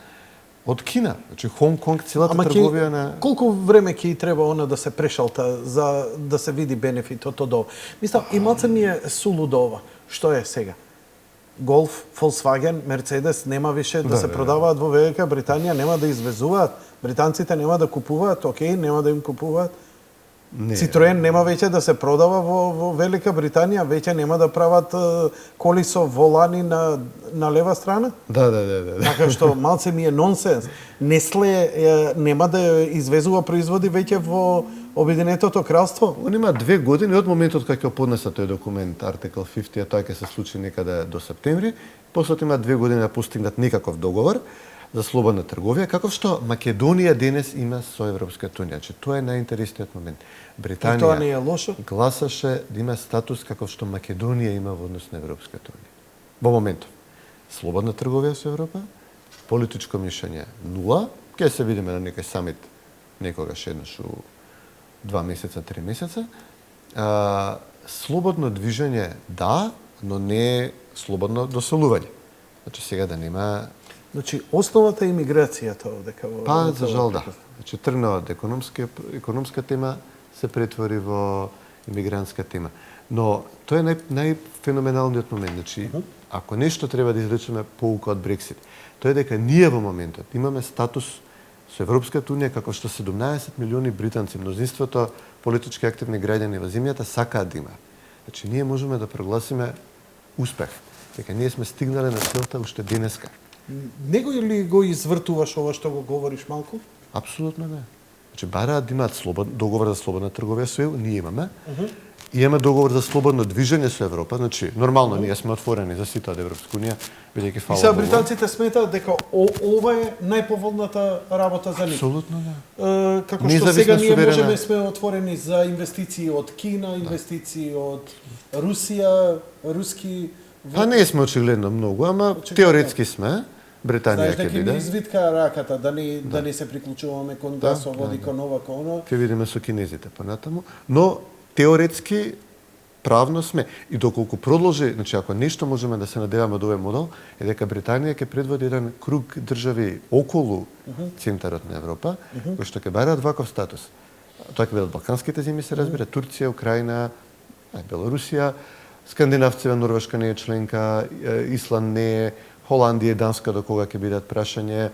од Кина. Значи Хонг Конг, целата трговија на... Колку време ќе треба она да се прешалта за да се види бенефитот од ова? Мислам, и малце ми е сулудо ова. Што е сега? Голф, Volkswagen, Мерцедес нема више да се продаваат во Велика Британија, нема да извезуваат. Британците нема да купуваат, окей, нема да им купуваат. Citroen нема веќе да се продава во Велика Британија, веќе нема да прават коли со волани на лева страна? Да. Така што малце ми е нонсенс. Несле нема да извезува производи веќе во Обединетото кралство? Он има 2 години од моментот кога ќе поднесе тој документ Article 50, а тоа ќе се случи некаде до септември, после има 2 години да постигнат некаков договор за слободна трговија, каков што Македонија денес има со Европската унија. Значи тоа е најинтересниот момент. Британија тоа не е лошо? Гласаше да има статус каков што Македонија има во однос на Европската унија. Во моментов. Слободна трговија со Европа, политичко мишење нула, ќе се видиме на некој самит некогаш еднаш у 2 месеца, 3 месеца. Слободно движење да, но не слободно доселување. Значи сега да нема... Значи основата е имиграцијата овдека во... Па, за жал да. Значи тргна од економска тема се претвори во имигрантска тема. Но тоа е најфеноменалниот момент. Значи, ако нешто треба да извлечеме поука од Брексит, тоа е дека ние во моментот имаме статус со Европската унија како што 17 милиони британци, мнозинството политички активни граѓани во земјата сакаат да имаат. Значи ние можеме да прогласиме успех, дека ние сме стигнале на целта уште денеска. Него ли го извртуваш ова што го говориш малку? Апсолутно не. Значи бараат да имаат договор за слободна трговија со ЕУ, ние имаме. Имаме договор за слободно движење со Европа, значи нормално ние сме отворени за сите од Европска унија, бидејќи И фала сега Богу. британците сметаат дека ова е најповолната работа за нив. Апсолутно да. Како што Независна, сега ние суверена. можеме сме отворени за инвестиции од Кина, инвестиции од Русија, руски. Па не сме очигледно многу, ама теоретски сме. Британија Знаеш ќе дека ни биде. извитка раката да не се приклучуваме кон гасоводи, кон ова, кон оно. Ќе видиме со кинезите понатаму, но теоретски правно сме и доколку продолжи, значи ако нешто можеме да се надеваме од овој модел, е дека Британија ќе предводи еден круг држави околу центарот на Европа, кои што ќе бараат ваков статус. Тоа ќе бидат балканските земји, се разбира, Турција, Украина, Белорусија, скандинавците, Норвешка не е членка, Исланд не е, Холандија и Данска до кога ќе бидат прашање,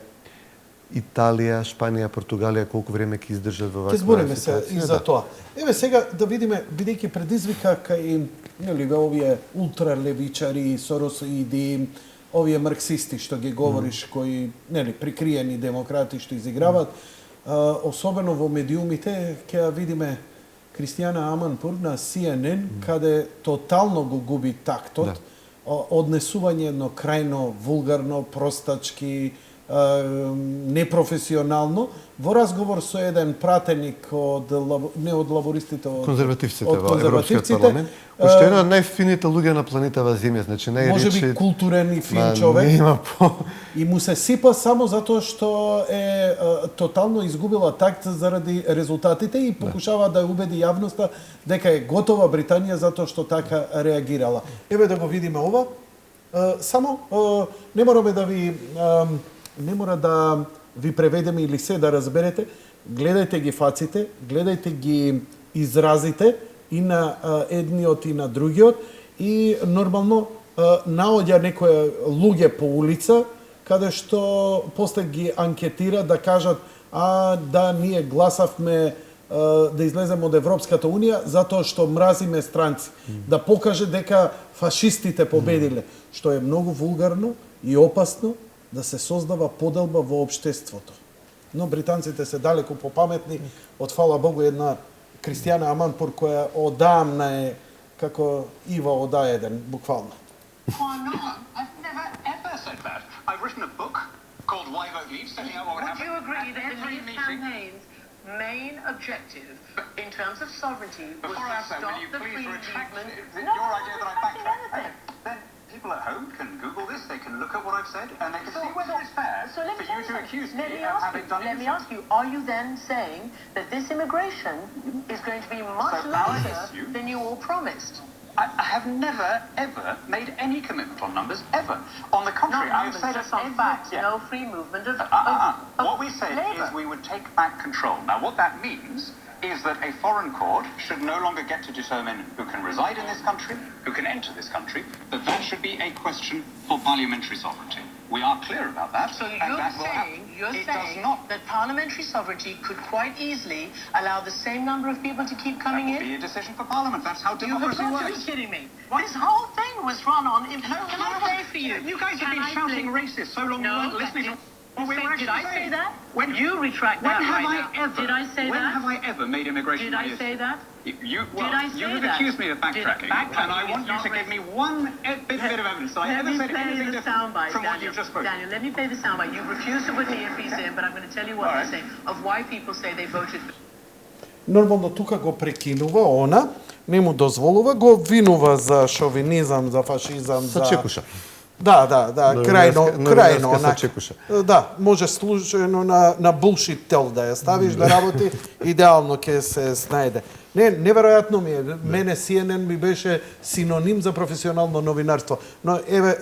Италија, Шпанија, Португалија, колку време ќе издржат во ваква Ќе збориме се ситуација, и за тоа. Еве сега да видиме, бидејќи предизвика кај нели овие ултралевичари, соросоиди, овие марксисти што ги говориш, кои нели прикриени демократи што изиграваат, особено во медиумите ќе ја видиме Кристијана Аманпур на CNN, каде тотално го губи тактот, однесување едно крајно вулгарно, простачки, непрофесионално, во разговор со еден пратеник од не од лабористите, од конзервативците од во Европскиот парламент, кој што е еден од најфините луѓе на планетава Земја, значи најречи... Можеби културен и фин човек. Нема по... И му се сипа само затоа што е тотално изгубила такт заради резултатите и покушава да убеди јавноста дека е готова Британија затоа што така реагирала. Еве да го видиме ова. Само не мора да ви преведеме или се да разберете. Гледајте ги фаците, гледајте ги изразите и на едниот и на другиот и нормално наоѓа некоја луѓе по улица каде што после ги анкетира да кажат да ние гласавме да излеземе од Европската унија затоа што мразиме странци, да покаже дека фашистите победиле, што е многу вулгарно и опасно да се создава поделба во општеството. Но британците се далеку попаметни, од фала Богу една Кристијана Аманпур која одамна е како Ива Одаеден, буквално. Why not? I've never ever said that. I've written a book called Why Vote Leave, setting out what would happen. Would you agree that Every the Leave meeting. campaign's main objective in terms of sovereignty was Before I to answer, stop will you the please free retract movement? your idea that I I'm not backtracked? anything. Then people at home can Google this, they can look at what I've said, and they can So- see whether it's fair So let for me you tell to you accuse something. me Let me of ask having you. done Let me it. ask you. Are you then saying that this immigration is going to be much So our larger issue- than you all promised? I have never, ever made any commitment on numbers, ever. On the contrary, I've numbers, said just on every- facts. yeah. No free movement of. What we said labour. is we would take back control. Now, what that means is that a foreign court should no longer get to determine who can reside in this country, who can enter this country, that should be a question for parliamentary sovereignty. We are clear about that. So and you're that will saying happen. It does not. that parliamentary sovereignty could quite easily allow the same number of people to keep That coming will in? be a decision for Parliament. That's how You have democracy got to be works. kidding me. This whole thing was run on. Can I play for you? You guys have Can been I shouting play- racist so long No, you weren't listening to what we were Did actually I say saying. that? When you retract When that have right I now? ever? Did I say when that? have I ever made immigration Did my I issue? say that? You Did I say you have that? accused me of Did backtracking, backtracking and I want is you not to give me one bit of evidence that I Let ever me said play anything the different soundbite, from what Daniel. you've just spoken. Daniel, let me play the soundbite. You refuse to put me in piece in, but I'm going to tell you what All they right. say of why people say they voted for. Нормално тука го прекинува она, не му дозволува, го обвинува за шовинизам, за фашизам, за Сачекуша. Да, крајно, Новинарска онак. сачекуша. Да, може случајно на булшит тел да ја ставиш да работи, идеално ќе се снајде. Неверојатно ми е, мене CNN ми беше синоним за професионално новинарство. Но еве,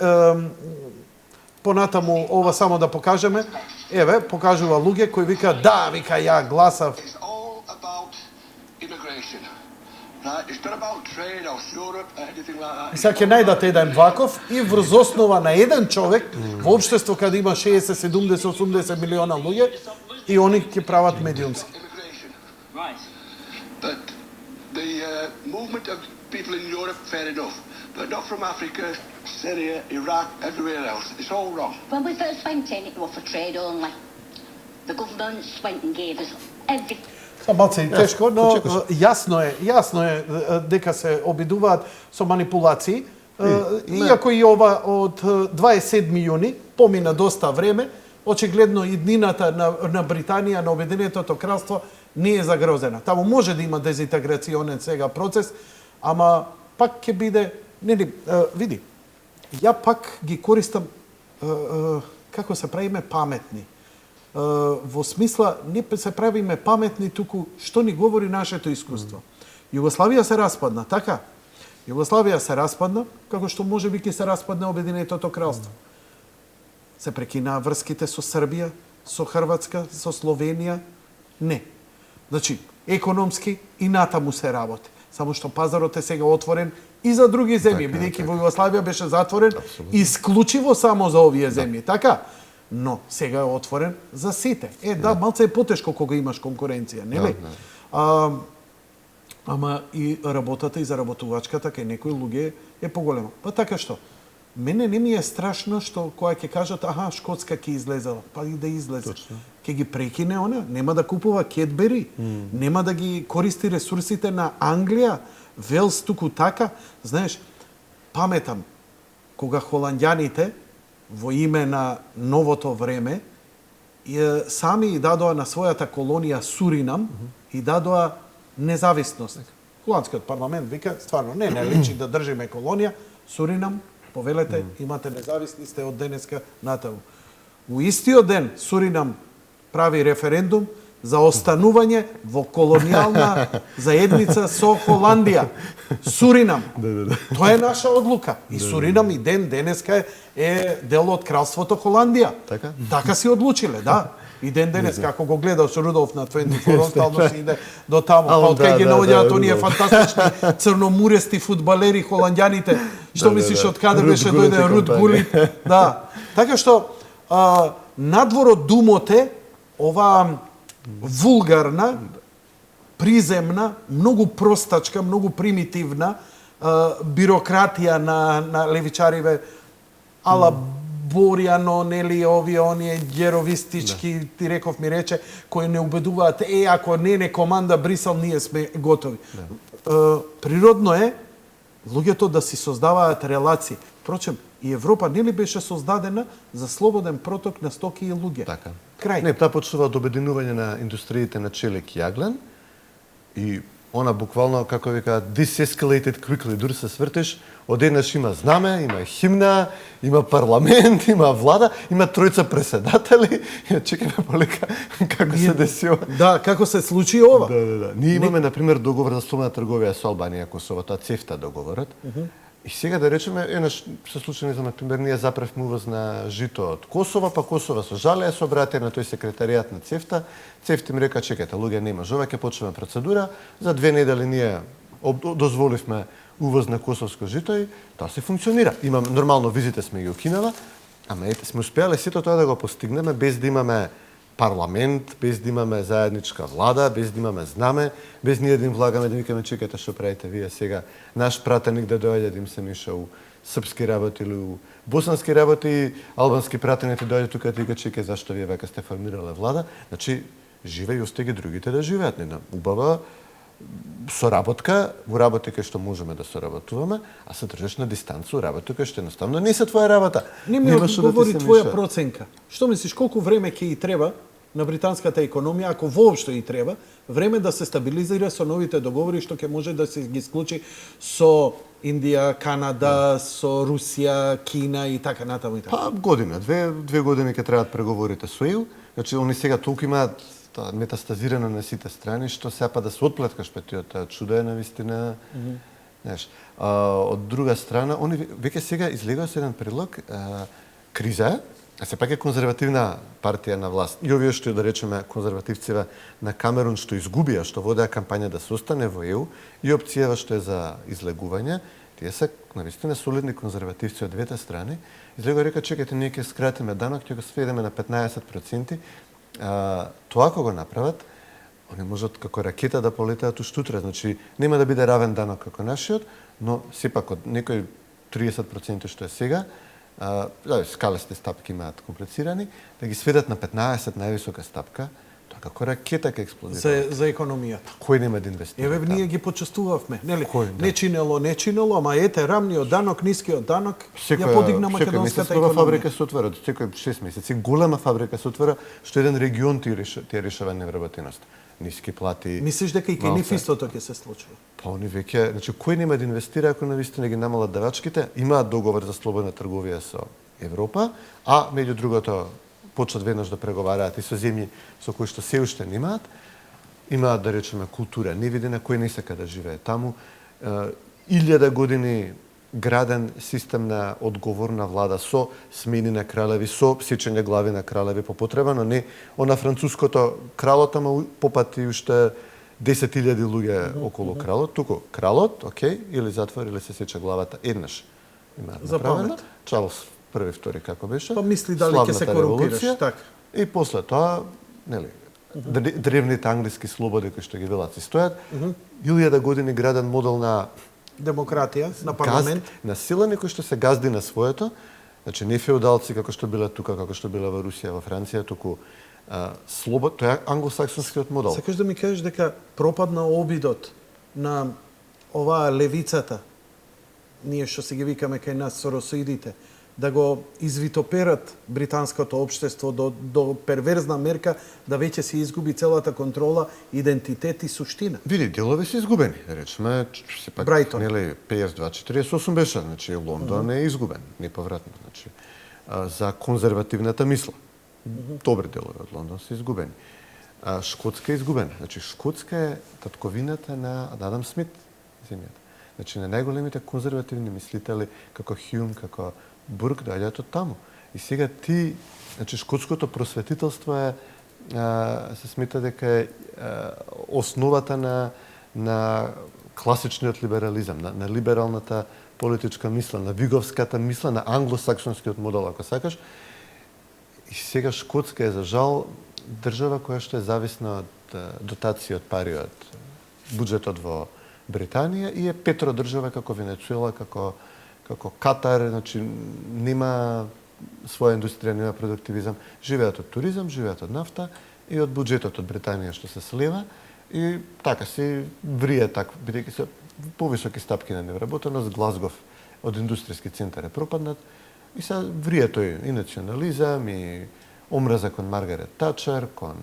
понатаму ова само да покажеме, еве, покажува луѓе кои викаат, да, вика, ја гласав. It's all about immigration. Right? It's not about trade or Europe or anything like that. И сега ќе најдат еден ваков и врз основа на еден човек во општество каде има 60, 70, 80 милиона луѓе и они ќе прават медиумски. Immigration. Right. But the movement of people in Europe, fair enough. But not from Africa, Syria, Iraq, everywhere else. It's all wrong. When we first went in, it was for trade only. The governments went and gave us every. Малце и тешко, но јасно е дека се обидуваат со манипулации. Иако и ова од 27 јуни помина доста време, очигледно иднината на Британија, на Обединетото кралство не е загрозена. Таму може да има дезинтеграционен сега процес, ама пак ќе биде, нели, види, ја пак ги користам како се правиме паметни. Во смисла, не се правиме паметни, туку што ни говори нашето искуство. Југославија се распадна, така? Југославија се распадна, како што може би ќе се распадне Обединетото кралство. Се прекинаа врските со Србија, со Хрватска, со Словенија? Не. Значи, економски и натаму се работи. Само што пазарот е сега отворен и за други земји, бидејќи во Југославија беше затворен исклучиво само за овие земји, така? Но сега е отворен за сите. Да, малце е потешко кога имаш конкуренција, нели? Ама и работата и заработувачката кај некои луѓе е поголема. Па така што? Мене не ми е страшно што кога ќе кажат, Шкотска ќе излезела, па и да излезе. Ќе ги прекине она, нема да купува Кетбери, нема да ги користи ресурсите на Англија, Велс, туку така. Знаеш, паметам кога холандјаните во име на новото време сами дадоа на својата колонија Суринам и дадоа независност. Холандскиот парламент вика, стварно, не личи да држиме колонија, Суринам, повелете, имате независни, сте од денеска натаму. У истиот ден Суринам прави референдум за останување во колонијална заедница со Холандија. Суринам. Тоа е наша одлука. И Суринам и денеска е дел од кралството Холандија. Така си одлучиле, да. И денес, како го гледаш Рудолф на 24, стално си иде до таму. Па од кај ги наоѓаат оние фантастични црномурести фудбалери холандјаните, што мислиш од каде беше дојде Руд Гулит. Да. Така што надвор од думоте оваа вулгарна, приземна, многу простачка, многу примитивна бирократија на левичариве ала Борјано, нели, оние геровистички, ти реков ми рече, кои не убедуваат, ако не команда Брисел, ние сме готови. Природно е луѓето да си создаваат релации. Впрочем, и Европа нели беше создадена за слободен проток на стоки и луѓе. Така. Крај. Не, таа почнува од обединување на индустриите на челик и јаглен и она буквално, како вика, this escalated quickly, дури се свртиш, одеднаш има знаме, има химна, има парламент, има влада, има тројца преседатели, чекаме полека како се десува. Да, како се случи ова. Да. Ние имаме, например, договор за слободна трговија со Албанија, Косово, тоа ЦЕФТА договорот. И сега да речеме, еднаш се случи, например, ние заправме увоз на жито од Косово, па Косово со жалеа се обратија на тој секретаријат на ЦЕФТА. ЦЕФТА им река, чекајте, луѓе, нема жова, ќе почнеме процедура. За 2 недели ние дозволивме увоз на косовско жито и тоа се функционира. Имам нормално визите сме ги укинала, ама ете сме успеале сето тоа да го постигнеме без да имаме парламент, без да имаме заедничка влада, без да имаме знаме, без ние да им влагаме да викаме чекајте што правите вие сега. Наш пратеник да дојде да им се миша у српски работи или у босански работи, албански пратеник да дојде тука да чекај зашто вие веќе сте формирале влада. Значи живе и остаги другите да живеат на убава соработка, во работи кај што можеме да соработуваме, а се држиш на дистанца, работи кај што едноставно не се твоја работа. Не ми одговори твоја проценка. Што мислиш, колку време ќе и треба на британската економија, ако воопшто и треба, време да се стабилизира со новите договори што ќе може да се ги склучи со Индија, Канада, со Русија, Кина и така натаму и така. Па година, две години ќе требаат преговорите со ЕУ. Значи они сега толку имаат метастазирано на сите страни, што сепа да се отплеткаш петиот чудо е навистина. Знаеш, од друга страна, они веќе сега излегува со еден предлог, криза, а сепак е конзервативна партија на власт. И овие што да речеме конзервативците на Камерун што изгубија, што водеа кампања да се остане во ЕУ, и опцијава што е за излегување, тие се навистина солидни конзервативци од двете страни. Излегува река, чекајте, ние ќе скратиме данок, ќе го сведеме на 15%. Тоа кога го направат, они можат како ракета да полетаат уштутре, значи нема да биде равен данок како нашиот, но сепак од некој 30% што е сега, скалести стапки имаат комплицирани, да ги сведат на 15 највисока стапка, тоа како ракета ќе експлодира. за економијата. Кој нема да инвестира? Еве ние ги почувствувавме, нели? Кој, да. Не чинело, ама ете рамниот данок, нискиот данок ја подигна секој месец македонската нова економија. фабрика се отвара, секој 6 месеци голема фабрика се отвара, што еден регион ти решава невработеност. Ниски плати. Мислиш дека и кај нив истото ќе се случи? Па они веќе, значи кој нема да инвестира ако навистина ги намалат давачките? Имаат договор за слободна трговија со Европа, а меѓу другото почнат веднаш да преговараат и со земји со кои што се уште немаат. Имаат, да речеме, култура невидена, кој не сака да живее таму. 1000 години граден систем на одговорна влада со смени на кралеви, со сечење глави на кралеви по потреба, но не она француското кралот, ама попати уште 10.000 луѓе околу кралот. Туку кралот, окей, или затвор, или се сече главата еднаш. Имаат За направено. памет. Чарлс први, втори, како беше? Па мисли дали ќе се Славната корумпираш, револуција. така. И после тоа, нели, древните англиски слободи кои што ги велат си стојат, 1000 години граден модел на Демократија, на парламент. на сила некој што се газди на своето, значи не феодалци како што биле тука, како што биле во Русија, во Франција, туку тоа е англосаксонскиот модел. Сакаш да ми кажеш дека пропадна обидот на оваа левицата, ние што се ги викаме кај нас соросоидите, да го извитоперат британското општество до перверзна мерка да веќе се изгуби целата контрола, идентитет и суштина. Види, делови се изгубени, речеме, сепак, Брайтон. нели, 52-48 беше, значи Лондон е изгубен, неповратно, значи, за конзервативната мисла. Добри делови од Лондон се изгубени. Шкотска е изгубена. Значи, Шкотска е татковината на Адам Смит, земјата. Значи, на најголемите конзервативни мислители, како Хјум, како Бург, доаѓаат од таму. И сега ти, значи, шкотското просветителство е, се смета дека е основата на класичниот либерализам, на либералната политичка мисла, на виговската мисла, на англосаксонскиот модел, ако сакаш. И сега Шкотска е, за жал, држава која што е зависна од дотации од пари од буџетот во Британија и е петродржава како Венецуела, како Катар, значи нема своја индустрија, нема продуктивизам. Живеат од туризам, живеат од нафта и од буџетот од Британија што се слива и така си врие така, бидејќи се повисоки стапки на невработеност, Глазгов од индустријски центар е пропаднат и се врие тој и национализам и омраза кон Маргарет Тачер, кон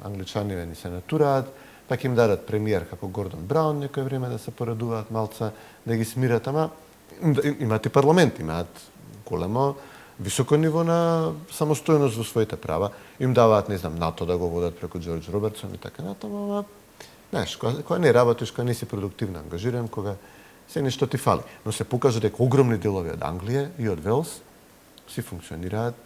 англичаниве ни се натураат, пак им дадат премиер како Гордон Браун некој време да се порадуваат малца, да ги смират, ама имаат и парламент, имаат големо високо ниво на самостојност во своите права. Им даваат, не знам, НАТО да го водат преку Џорџ Робертсон и така натаму, ама знаеш, кога не работиш, кога не си продуктивно ангажиран, кога се нешто ти фали. Но се покажа дека огромни делови од Англија и од Велс си функционираат,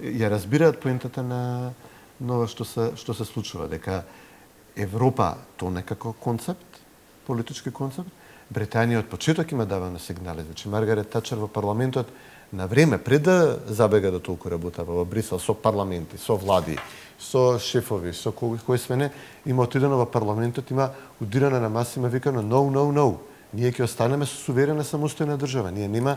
ја разбираат поентата на ова што се случува, дека Европа тоа некако концепт, политички концепт, Британија од почеток има давано сигнали. Значи, Маргарет Тачер во парламентот на време, пред да забега да толку работава во Брисел, со парламенти, со влади, со шефови, со кој све не, има отидено во парламентот, има удирана на маса, има викано no, no, no. Ние ќе останеме со суверена самостојна држава. Ние нема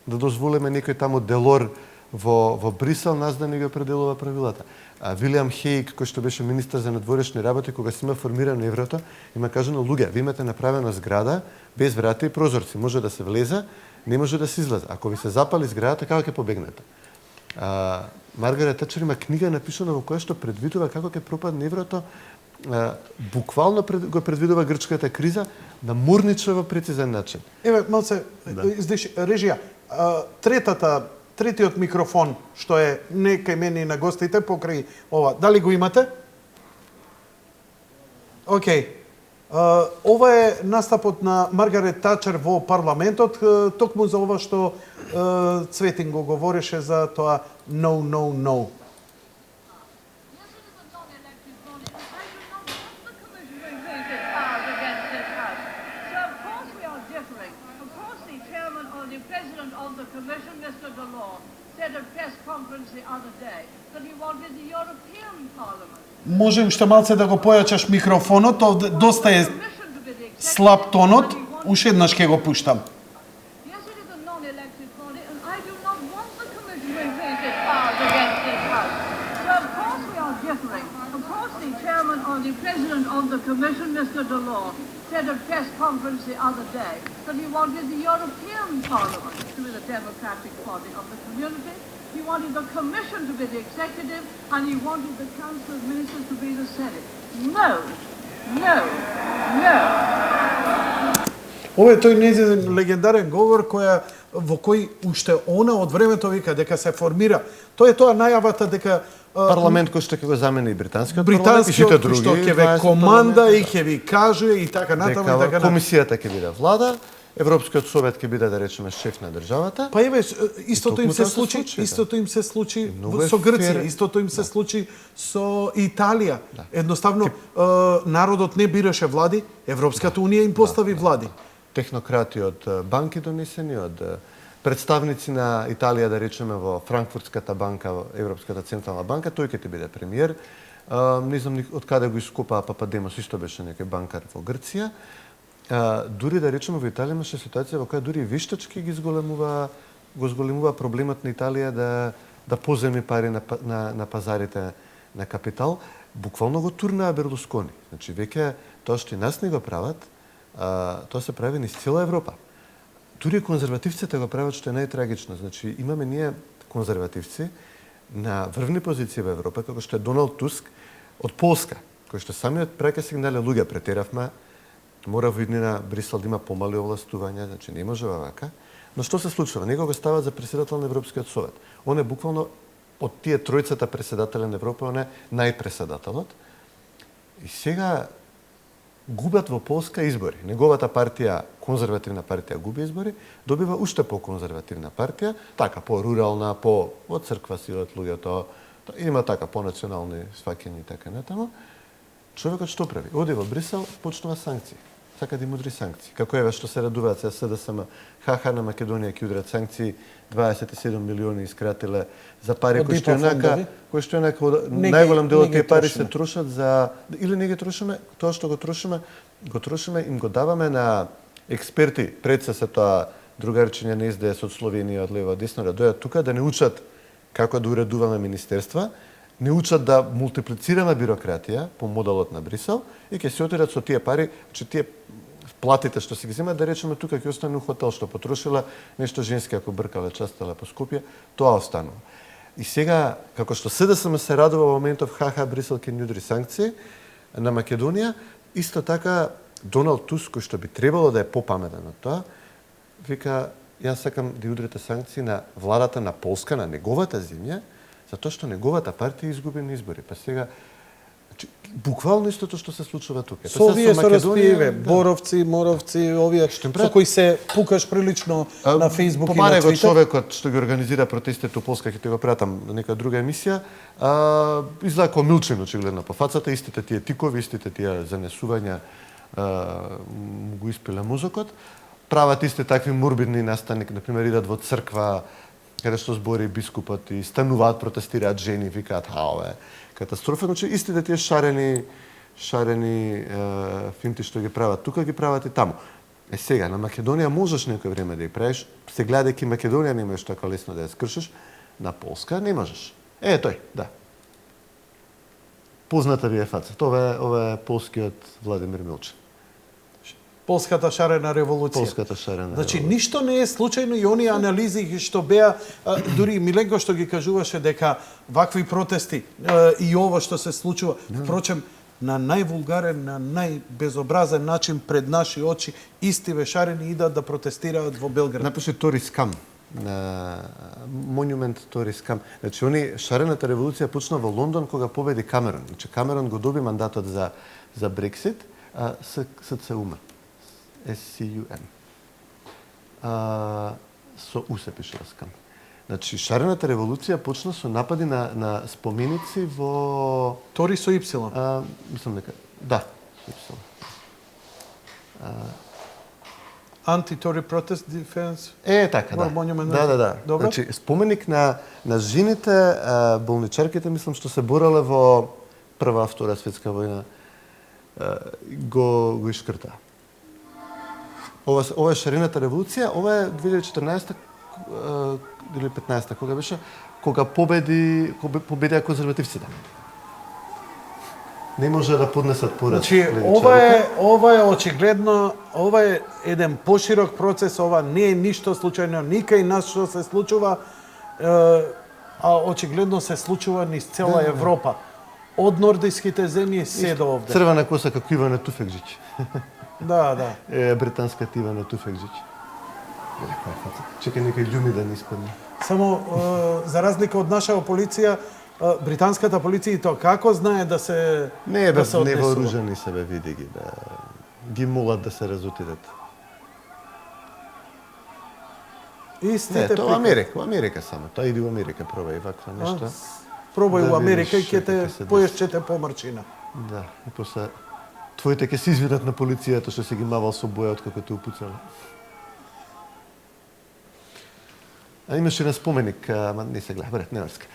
да дозволиме некој таму Делор во Брисел нас да не ги определува правилата. Вилијам Хейг, кој што беше министар за надворешни работи, кога се има формирано еврото, има кажано, луѓе, ви имате направена зграда без врати и прозорци. Може да се влезе, не може да се излезе. Ако ви се запали зградата, како ќе побегнете? Маргарет Тачер има книга напишана во која што предвидува како ќе пропадне еврото, буквално го предвидува грчката криза на мурничево прецизен начин. Еве, малце, издеш, режија, третиот микрофон што е не кај мене и на гостите покрај ова, дали го имате? Океј. Ова е настапот на Маргарет Тачер во парламентот, токму за ова што Цветин го говореше за тоа no, no, no. Може уште малце да го појачаш микрофонот, доста е слаб тонот, уште еднаш ќе го пуштам. Of course, the chairman or the president of the commission, Mr. Delors, said at a press conference the other day that he wanted the European Parliament to be the democratic body of the community. He wanted the commission to be the executive, and he wanted the council of ministers to be the Senate. No, no, no. Ова е тој нејзин легендарен говор во кој уште она од времето вика дека се формира. Тоа е тоа најавата дека парламент кој што ќе го замени и британскиот парламент и сите други што ќе ве команда и ќе ви кажува и така натаму и така натаму. Комисијата ќе биде влада, Европскиот совет ќе биде, да речеме, шеф на државата. Па еве, истото им се случи со Грција, истото им се случи со Италија. Едноставно народот не бираше влади, Европската унија им постави влади. Технократи од банки донесени, од представници на Италија, да речеме, во Франкфуртската банка, во Европската централна банка, тој ќе ти биде премиер. Не знам од каде го искупаа Пападемос, исто беше некој банкар во Грција. Дури да речеме во Италија имаше ситуација во која дури вештачки го зголемува проблемот на Италија да поземи пари на пазарите на капитал. Буквално го турнаа Берлускони. Значи веќе тоа што и нас не го прават, тоа се прави низ цела Европа. Дури конзервативците го прават, што е најтрагично. Значи имаме ние конзервативци на врвни позиции во Европа, како што е Доналд Туск од Полска, кој што самиот праќа сигнали: луѓе, претеравме, мора во иднина Брисел да има помали овластувања, значи не може вака. Но што се случува? Него го стават за председател на Европскиот совет. Он е буквално од тие тројцата председатели на Европа, он е најпредседателот. И сега губат во Полска избори. Неговата партија, конзервативна партија, губи избори, добива уште по-конзервативна партија, така по-рурална, од црква си од луѓето, има така по-национални сваќања и така натаму. Човекот што прави? Оди во Брисел, почнува санкции. Сака да им удри санкции. Како еве што се радуваат се СДСМ, ХХ на Македонија ќе удрат санкции, 27 милиони искратиле за пари кои што најголем дел од тие пари се трошат за или не ги трошиме, тоа што го трошиме им го даваме на експерти, пред се тоа другарчиња на СДС од Словенија, од лево од десно, да дојдат тука да не учат како да уредуваме министерства, не учат да мултиплицираме бирократија по моделот на Брисел и ќе се отидат со тие пари, че тие платите што се ги земат, да речеме тука ќе остане у хотел што потрошила, нешто женски ако бркале частеле по Скопје, тоа останува. И сега, како што СДСМ се радува во моментов ХХ Брисел ќе ни удри санкции на Македонија, исто така Доналд Туск, кој што би требало да е попаметен од тоа, вика: јас сакам да удрите санкции на владата на Полска, на неговата земја, затоа што неговата партија изгуби на избори. Па сега буквално истото што се случува тука. Со овие со распиеве, боровци, моровци, овие со кои се пукаш прилично на Фејсбук и на Твитер. Човекот што ги организира протестите у Полска, ќе ти го пратам на нека друга емисија, изгледа како милчен очигледно по фацата, истите тие тикови, истите тие занесувања го испиле мозокот. Прават исти такви морбидни настани, например идат во црква, каде што збори бискупот и стануваат, протестираат жени, викаат хаове. Катастрофа, значи истите тие шарени финти што ги прават тука, ги прават и таму. Сега, на Македонија можеш некој време да ги правиш, се гледајќи Македонија не можеш така лесно да ја скршиш, на Полска не можеш. Тој, да. Позната ви е фаца. Ова е полскиот Владимир Милчев. Полската шарена револуција. Полската шарена Значи, револуција. ништо не е случајно и оние анализи што беа, дури Миленко што ги кажуваше дека вакви протести и ово што се случува, впрочем, на највулгарен, на најбезобразен начин пред наши очи, истиве шарени идат да протестираат во Белград. Напише Торис Кам, на монумент Торис Кам. Значи, шарената револуција почна во Лондон кога победи Камерон. Значи, Камерон го доби мандатот за Брексит, а СЦУМ. SCUM. Со У се пише скам. Значи, шарената револуција почна со напади на споменици во... Тори со Ипсилон. Мислам дека... Да, со Ипсилон. Anti-Tory Protest Defense. Така, да. Да. Добро. Значи, споменик на жените, болничарките, мислам, што се бореле во Прва, Втора светска војна, го ишкрта. Ова е шарената револуција, ова е 2014 или 15 кога беше, кога победија конзервативците. Не може да поднесат пораз. Значи, ова е очигледно, ова е еден поширок процес, ова не е ништо случајно, никај нас што се случува, а очигледно се случува низ цела Европа. Од нордиските земји се до овде. Црвена коса како Ивана Туфекџиќ. Да. Британската Ивана Туфекџиќ. Чекај некој љуми да не испадне. Само за разлика од нашава полиција, британската полиција и тоа како знае да се Не да се не однесува? вооружени се види ги да ги молат да се разотидат. Истите Не, тоа Америка, Америка само. Тоа иди во Америка пробај ваква нешто. Пробај Да у Америка и видиш ќе те како се појашчете помрчина. Да, и после твоите ќе се извинат на полицијата што се ги мавал со боја откако те упуцала. А имаше на споменик, ама не се гледа, брат, немарска.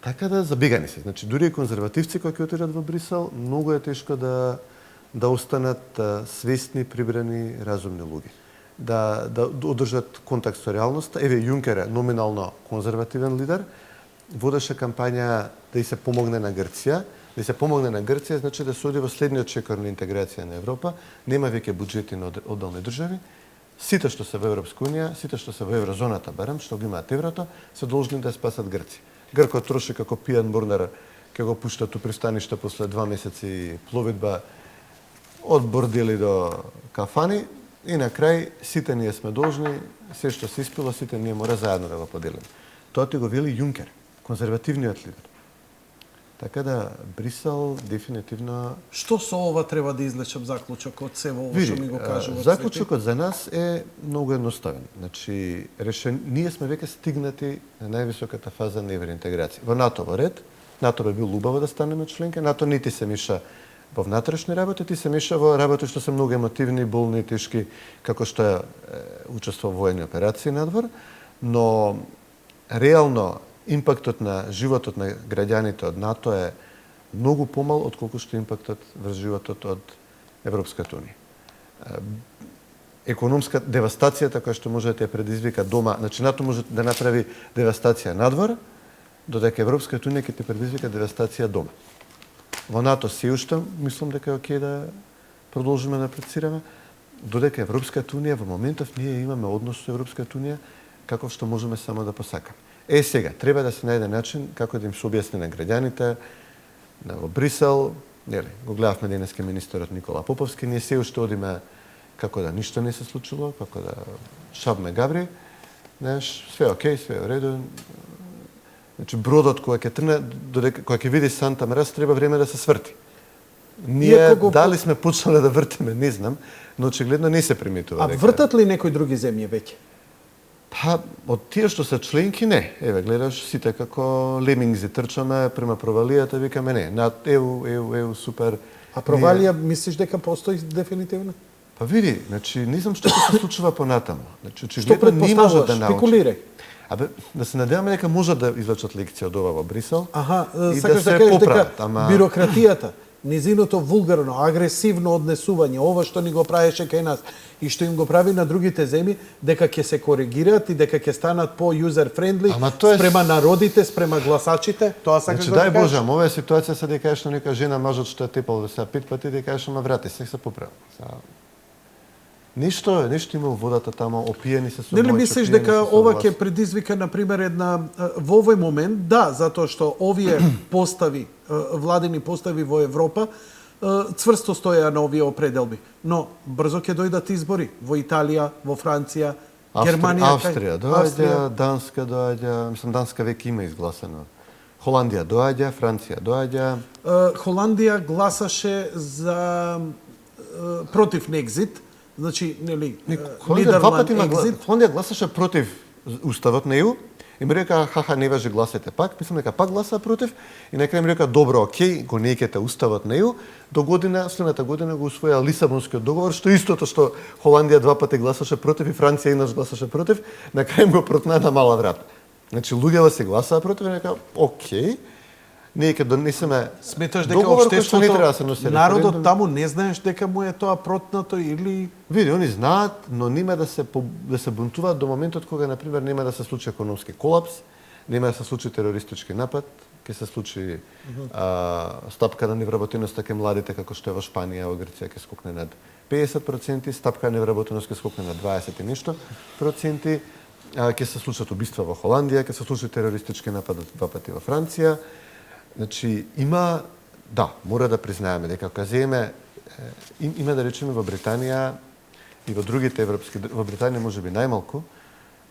Така да забегани се. Значи, дури и конзервативци кои ќе отидат во Брисел, многу е тешко да останат свесни, прибрани, разумни луѓе. Да одржат контакт со реалноста. Еве, Јункер е номинално конзервативен лидер, водеше кампања да и се помогне на Грција. Да се помогне на Грција, значи да се оди во следниот чекор на интеграција на Европа. Нема веќе буџети на одделни држави. Сите што се во Европска унија, сите што се во еврозоната барем, што ги имаат еврото, се должни да спасат Грција. Гркот троши како пијан бурнар, ќе го пуштат у пристаниште после 2 месеци пловидба од бордели до кафани и на крај сите ние сме должни, се што се испило, сите ние мора заедно да го поделиме. Тоа ти го вели Јункер, конзервативниот лидер. Така да Брисел дефинитивно Што со ова треба да извлечам заклучок од се во ова што ми го кажува? заклучокот за нас е многу едноставен. Значи, ние сме веќе стигнати на највисоката фаза на евроинтеграција. Во НАТО во ред, НАТО би бил убаво да станеме членка, НАТО не ти се меша во внатрешни работи, ти се меша во работи што се многу емотивни, болни, тешки, како што е учество во воени операции надвор, но реално импактот на животот на граѓаните од НАТО е многу помал отколку што импактот врз животот од Европската унија. Економска девастацијата која што може да ја предизвика дома, значи НАТО може да направи девастација надвор, додека Европската унија ќе те предизвика девастација дома. Во НАТО се уште мислам дека е окей да продолжиме да працираме, додека Европската унија во моментов ние имаме однос со Европската унија каков што можеме само да посакаме. Сега, треба да се најде начин како да им се објасни на граѓаните, во Брисел, го гледавме денеска министерот Никола Поповски, ние се уште одиме како да ништо не се случило, како да шабме габри, све окей, све е редо. Значи, бродот кој ќе трне, кој ќе види Санта Мраз, треба време да се сврти. Ние дали сме почнале да вртиме, не знам, но очигледно не се приметува. А вртат ли некои други земји веќе? Па, од тие што се членки, не. Еве, гледаш, сите како лемингзи трчаме према провалијата, викаме не. Над еу, супер. А провалија мислиш дека постои дефинитивно? Па види, значи, не знам што се случува понатаму. Значи, што предпоставуваш? Спекулирај. Абе, да се надеваме дека може да извлечат лекција од ова во Брисел. И сакаш да кажеш дека бирократијата, низиното вулгарно, агресивно однесување, ова што ни го правеше кај нас и што им го прави на другите земји, дека ќе се коригираат и дека ќе станат по user friendly спрема народите, спрема гласачите, тоа сакаш да кажеш? Дај Боже, ама ова е ситуација се дека кажеш на нека жена мажот што е тепал да се 5 пати, дека кажеш ама врати, се поправи. Нешто има водата тамо, опиени се со мој. Нели мислиш дека ова ќе предизвика на пример една во овој момент, да, затоа што овие постави, владени постави во Европа цврсто стоја на овие определби, но брзо ќе дојдат избори во Италија, во Франција, Германија, Австрија доаѓа, Данска доаѓа, мислам Данска веќе има изгласано. Холандија доаѓа, Франција доаѓа. Холандија гласаше за против Нексит. Значи, нели, Нидерланд екзит. Холандија гласаше против уставот на ЕУ и ми река, хаха, не важи, гласете пак. Мислам дека пак гласа против и на крај ми река, добро, окей, го неќете уставот на ЕУ. До година, следната година го усвоја Лисабонскиот договор, што истото што Холандија 2 пати гласаше против и Франција еднаш гласаше против, на крај го протна на мала врата. Значи, луѓето се гласаа против и река, окей, ние ќе донесеме сметаш дека општеството, народот таму не знаеш дека му е тоа протнато или види, они знаат, но нема да се бунтуваат до моментот кога на пример нема да се случи економски колапс, нема да се случи терористички напад ќе се случи стапка на невработеноста кај младите, како што е во Шпанија, во Грција ќе скокне над 50%, стапка на невработеност ќе скокне на 20 и нешто проценти, ќе се случат убиства во Холандија, ќе се случи терористички напад 2 пати во Франција. Значи, има, да, мора да признаеме дека кога земе, има да речеме во Британија и во другите европски, во Британија можеби најмалку,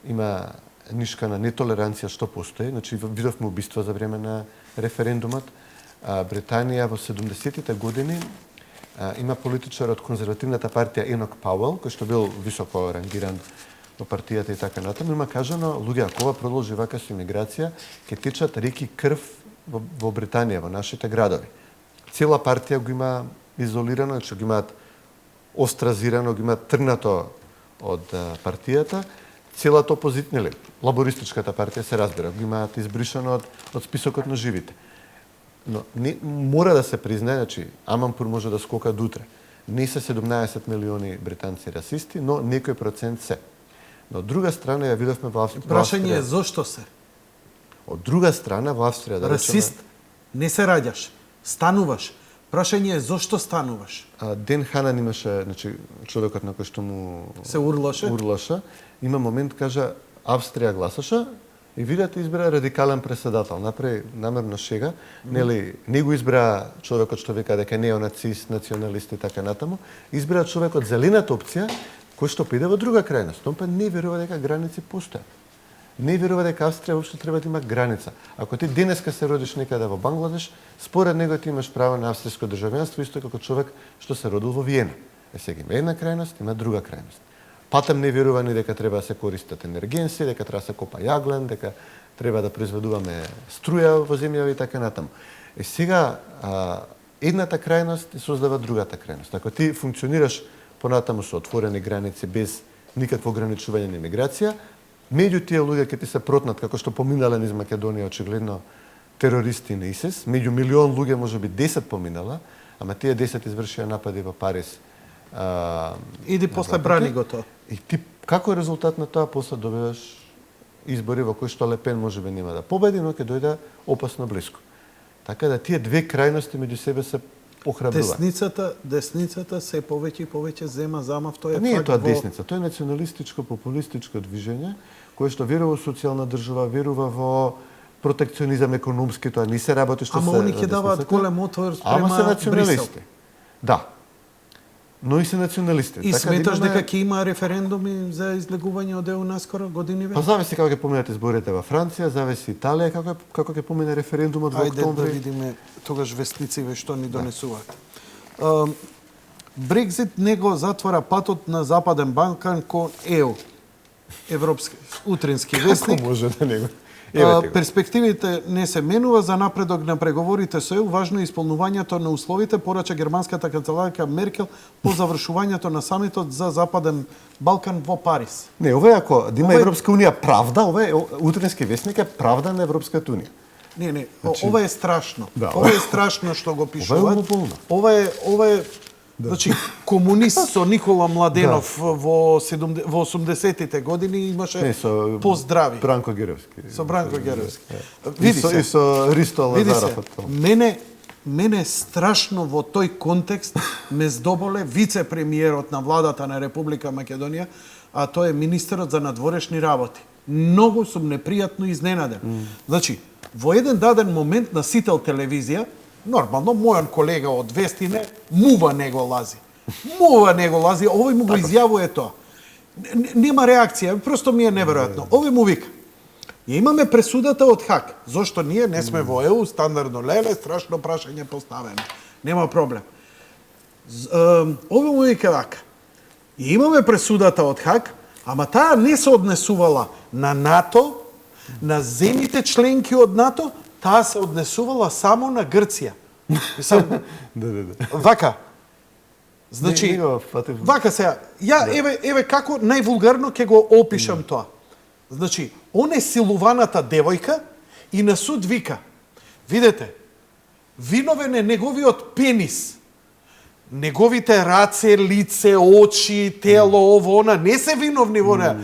има нишка на нетолеранција што постои. Значи, видовме убиства за време на референдумот. Британија во 70-тите години има политичар од конзервативната партија Енок Пауел, кој што бил високо рангиран во партијата и така натаму, има кажано, луѓе, ако ова продолжи вака со имиграција, ќе течат реки крв во Британија, во нашите градови. Цела партија го има изолирано, значи го имаат остразирано, го имаат трнато од партијата. Целата опозиција, лабористичката партија се разбира, го имаат избришано од списокот на живите. Но мора да се признае, значи Аманпур може да скока до утре. Не се 17 милиони британци расисти, но некој процент се. Но од друга страна ја видовме во Австрија. Прашање е зошто се? Од друга страна во Австрија да речеме, расист не се раѓаш, стануваш. Прашање е зошто стануваш? Ден Ханан имаше, значи човекот на кој што му се урлаше. Има момент кажа Австрија гласаше и видите избра радикален преседател. Направи намерно шега, нели не го избра човекот што вика дека неонацист, националист и така натаму, избра човекот зелената опција кој што пиде во друга крајност. Он па не верува дека граници постојат. Не верува дека Австрија воопшто треба да има граница. Ако ти денеска се родиш некаде во Бангладеш, според него ти имаш право на австриско државјанство исто како човек што се родил во Виена. Сега има една крајност, има друга крајност. Патем не верува ни дека треба да се користат енергенси, дека треба да се копа јаглен, дека треба да произведуваме струја во земјава и така натаму. Сега едната крајност создава другата крајност. Ако ти функционираш понатаму со отворени граници без никакво ограничување на имиграција, меѓу тие луѓе ќе ти се протнат, како што поминале низ Македонија, очигледно терористи на ИСИС, меѓу милион луѓе можеби 10 поминала, ама тие 10 извршија напади во Париз. Иди после брани го тоа. И ти, како резултат на тоа, после добиваш избори во кои што Лепен можеби нема да победи, но ќе дојде опасно близко. Така да тие две крајности меѓу себе се охрабруваат. Десницата се повеќе и повеќе зема замав, тоа е не е тоа десница, тоа е националистичко, популистичко движење кое што верува во социјална држава, верува во протекционизам економски, тоа не се работи што Ама они ќе даваат голем отвор спрема Брисел. Да. Но и се националисти. И така сметаш дека ќе има референдуми за излегување од ЕУ наскоро години веќе? Па зависи како ќе поминат изборите во Франција, зависи Италија како ќе помине референдумот во октомври. Ајде да видиме тогаш вестнициве што ни донесуваат. Брекзит не го затвора патот на Западен Балкан кон ЕУ. Европски утрински вестник. Како може да не го? Перспективите не се менува за напредок на преговорите со ЕУ, важно е исполнувањето на условите, порача германската канцеларка Меркел по завршувањето на самитот за Западен Балкан во Париз. Не, ова е ако да има Европска унија правда, ова е утрински вестник е правда на Европската унија. Не, ова е страшно. Да, ова е страшно што го пишуваат. Ова е значи, комунист со Никола Младенов во 80-тите години имаше поздрави. Бранко Геровски. Со Бранко Геровски. Види се. И со Ристо Лазаров. Мене страшно во тој контекст ме здоболе вице-премиерот на владата на Република Македонија, а тој е министерот за надворешни работи. Многу сум непријатно изненаден. Значи, во еден даден момент на Сител телевизија, нормално, мојан колега од Вестине, мува не го лази. Овој му го изјавува тоа. Нема реакција, просто ми е неверојатно. Овој му вика, ја имаме пресудата од Хаг. Зошто ние не сме во ЕУ, стандардно леле, страшно прашање поставено. Нема проблем. Овој му вика вака, ја имаме пресудата од Хаг, ама таа не се однесувала на НАТО, на земите членки од НАТО, таа се однесувала само на Грција. Вака. Значи, вака сега, еве како највулгарно ќе го опишам тоа. Значи, он е силуваната девојка и на суд вика, видете, виновен е неговиот пенис. Неговите раце, лице, очи, тело, ово, она, не се виновни во неа.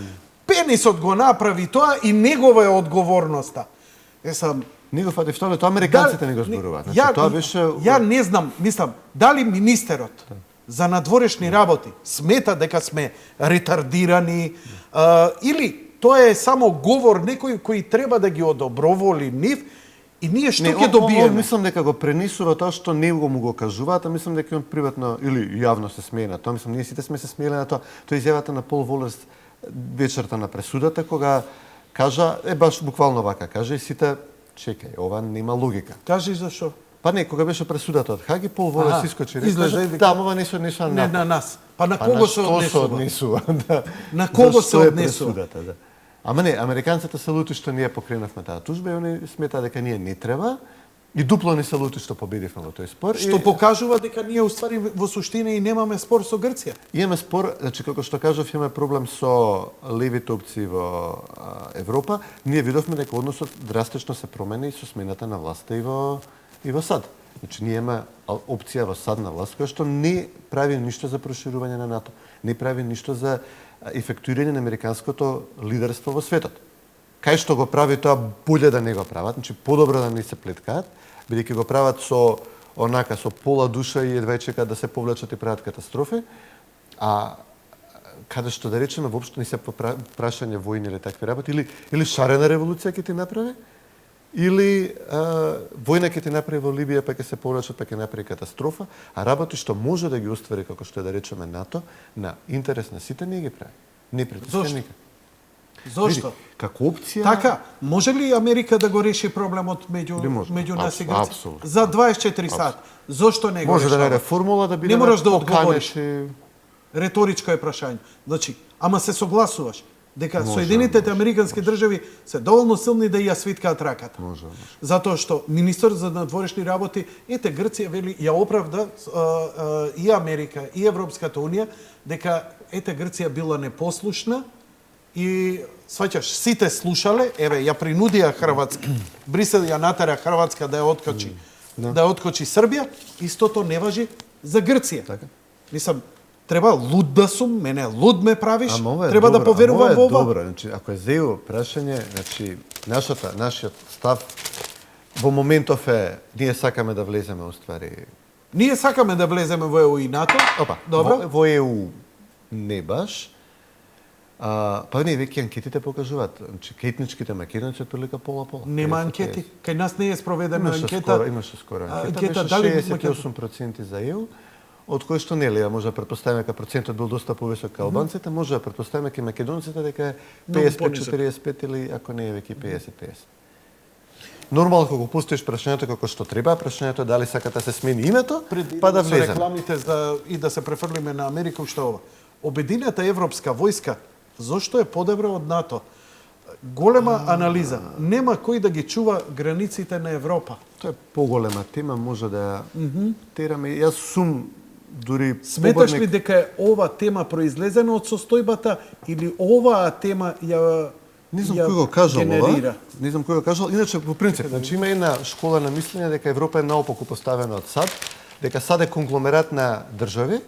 Пенисот го направи тоа и негова е одговорноста. Не го фати второ, тоа американците не го зборуваат. Значи, тоа беше... Ја не знам, мислам, дали министерот за надворешни работи смета дека сме ретардирани, или тоа е само говор некој кој треба да ги одоброволи нив, и ние што ќе добиеме? Мислам дека го пренесува тоа што не го му го кажуваат, а мислам дека он приватно или јавно се смее на тоа. Мислам, ние сите сме се смееле на тоа. Тоа изјавата на Пол Волес вечерта на пресудата, кога кажа, баш буквално вака, кажа и сите, чекај, ова нема логика. Кажи зашо? Па не, кога беше пресудата од Хаги, Пол Волес искочи и излезе рече, да, ова не се однесува не на нас. Па на кого се однесува? Да. На кого се Зашто е однесува? пресудата, да. Ама не, американците се лути што ние покренавме таа тужба и они сметаа дека ние не треба и дупло не се лути што победивме во тој спор. Што покажува дека ние уствари во суштина и немаме спор со Грција. Имаме спор, значи како што кажав, имаме проблем со левите опции во Европа. Ние видовме дека односот драстично се промени со смената на власта и во САД. Значи ние имаме опција во САД на власт која што не прави ништо за проширување на НАТО, не прави ништо за ефектуирање на американското лидерство во светот. Кај што го прави тоа, боле да не го прават, значи подобро да не се плеткаат, бидејќи го прават со онака со пола душа и едва чекаат да се повлечат и прават катастрофи, а каде што да речеме воопшто не се прашање војни или такви работи, или шарена револуција ќе ти направи, или војна ќе ти направи во Либија, па ќе се повлечат, па ќе направи катастрофа, а работи што може да ги оствари, како што е да речеме НАТО, на интерес на сите не ги прави. Не притиска никак. Зошто? Како опција... Така, може ли Америка да го реши проблемот меѓу нас и Грција? Апсолутно. За 24 сат. Зошто не го Може решава? да најде формула да биде... Не мораш да одговориш. И... Реторичко е прашање. Значи, ама се согласуваш дека Соединетите Американски држави се доволно силни да ја свиткаат раката. Може. Затоа што министер за надворешни работи, Грција вели ја оправда и Америка и Европската унија дека Грција била непослушна и сваќаш, сите слушале, ја принудија Хрватска. Брисел ја натера Хрватска да ја откочи. Да ја откочи Србија, истото не важи за Грција. Така. Мислам, треба луд да сум, мене луд ме правиш, добро, треба да поверувам во ова. Добро, значи ако е зео прашање, значи нашиот став во моментов е ние сакаме да влеземе уствари. Ние сакаме да влеземе во ЕУ и НАТО. Опа, добро. Во ЕУ не баш. Па не, веќе анкетите покажуваат, значи етничките македонци отприлика пола-пола. Нема анкети. Кај нас не е спроведена анкета. Имаше скоро анкета. Беше 68% за ЕУ, од кои што нели, може да претпоставиме дека процентот бил доста повисок кај албанците, може да претпоставиме кај македонците дека е 55-45 или ако не е веќе 50-50. Нормално кога постоиш прашањето како што треба, прашањето е дали сакате да се смени името, па да влеземе. Рекламите и да се префрлиме на Америка, што ова. Обединета европска војска зошто е подобра од НАТО? Голема анализа. Нема кој да ги чува границите на Европа. Тоа е поголема тема, може да тераме. Јас сум дури Сметаш ли дека е ова тема произлезена од состојбата или оваа тема ја не знам кој го кажал генерира? ова. Не знам кој го кажал. Иначе по принцип, значи има една школа на мислење дека Европа е наопаку поставена од САД, дека САД е конгломерат на држави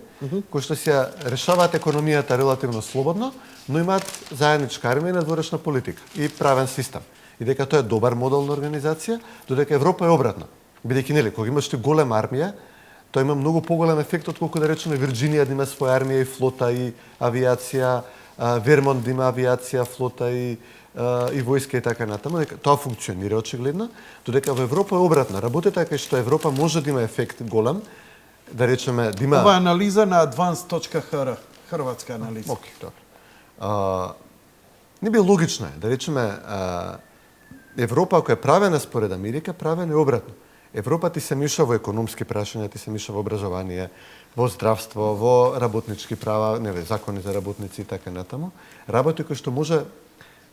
кои што се решаваат економијата релативно слободно, но имаат заедничка армија и надворешна политика и правен систем. И дека тоа е добар модел на организација, додека Европа е обратна. Бидејќи нели, кога имаш ти голема армија, тоа има многу поголем ефект отколку да речеме Вирџинија да има своја армија и флота и авиација, Вермонт да има авиација, флота и војска и така натаму, дека тоа функционира очигледно, додека во Европа е обратно. Работи така што Европа може да има ефект голем, да речеме да има... Ова е анализа на advance.hr, хрватска анализа. Окей, добро. Не би логично е, да речеме, Европа, ако е правена според Америка, правена е обратно. Европа ти се миша во економски прашања, ти се миша во образование, во здравство, во работнички права, закони за работници и така натаму. Работи кои што може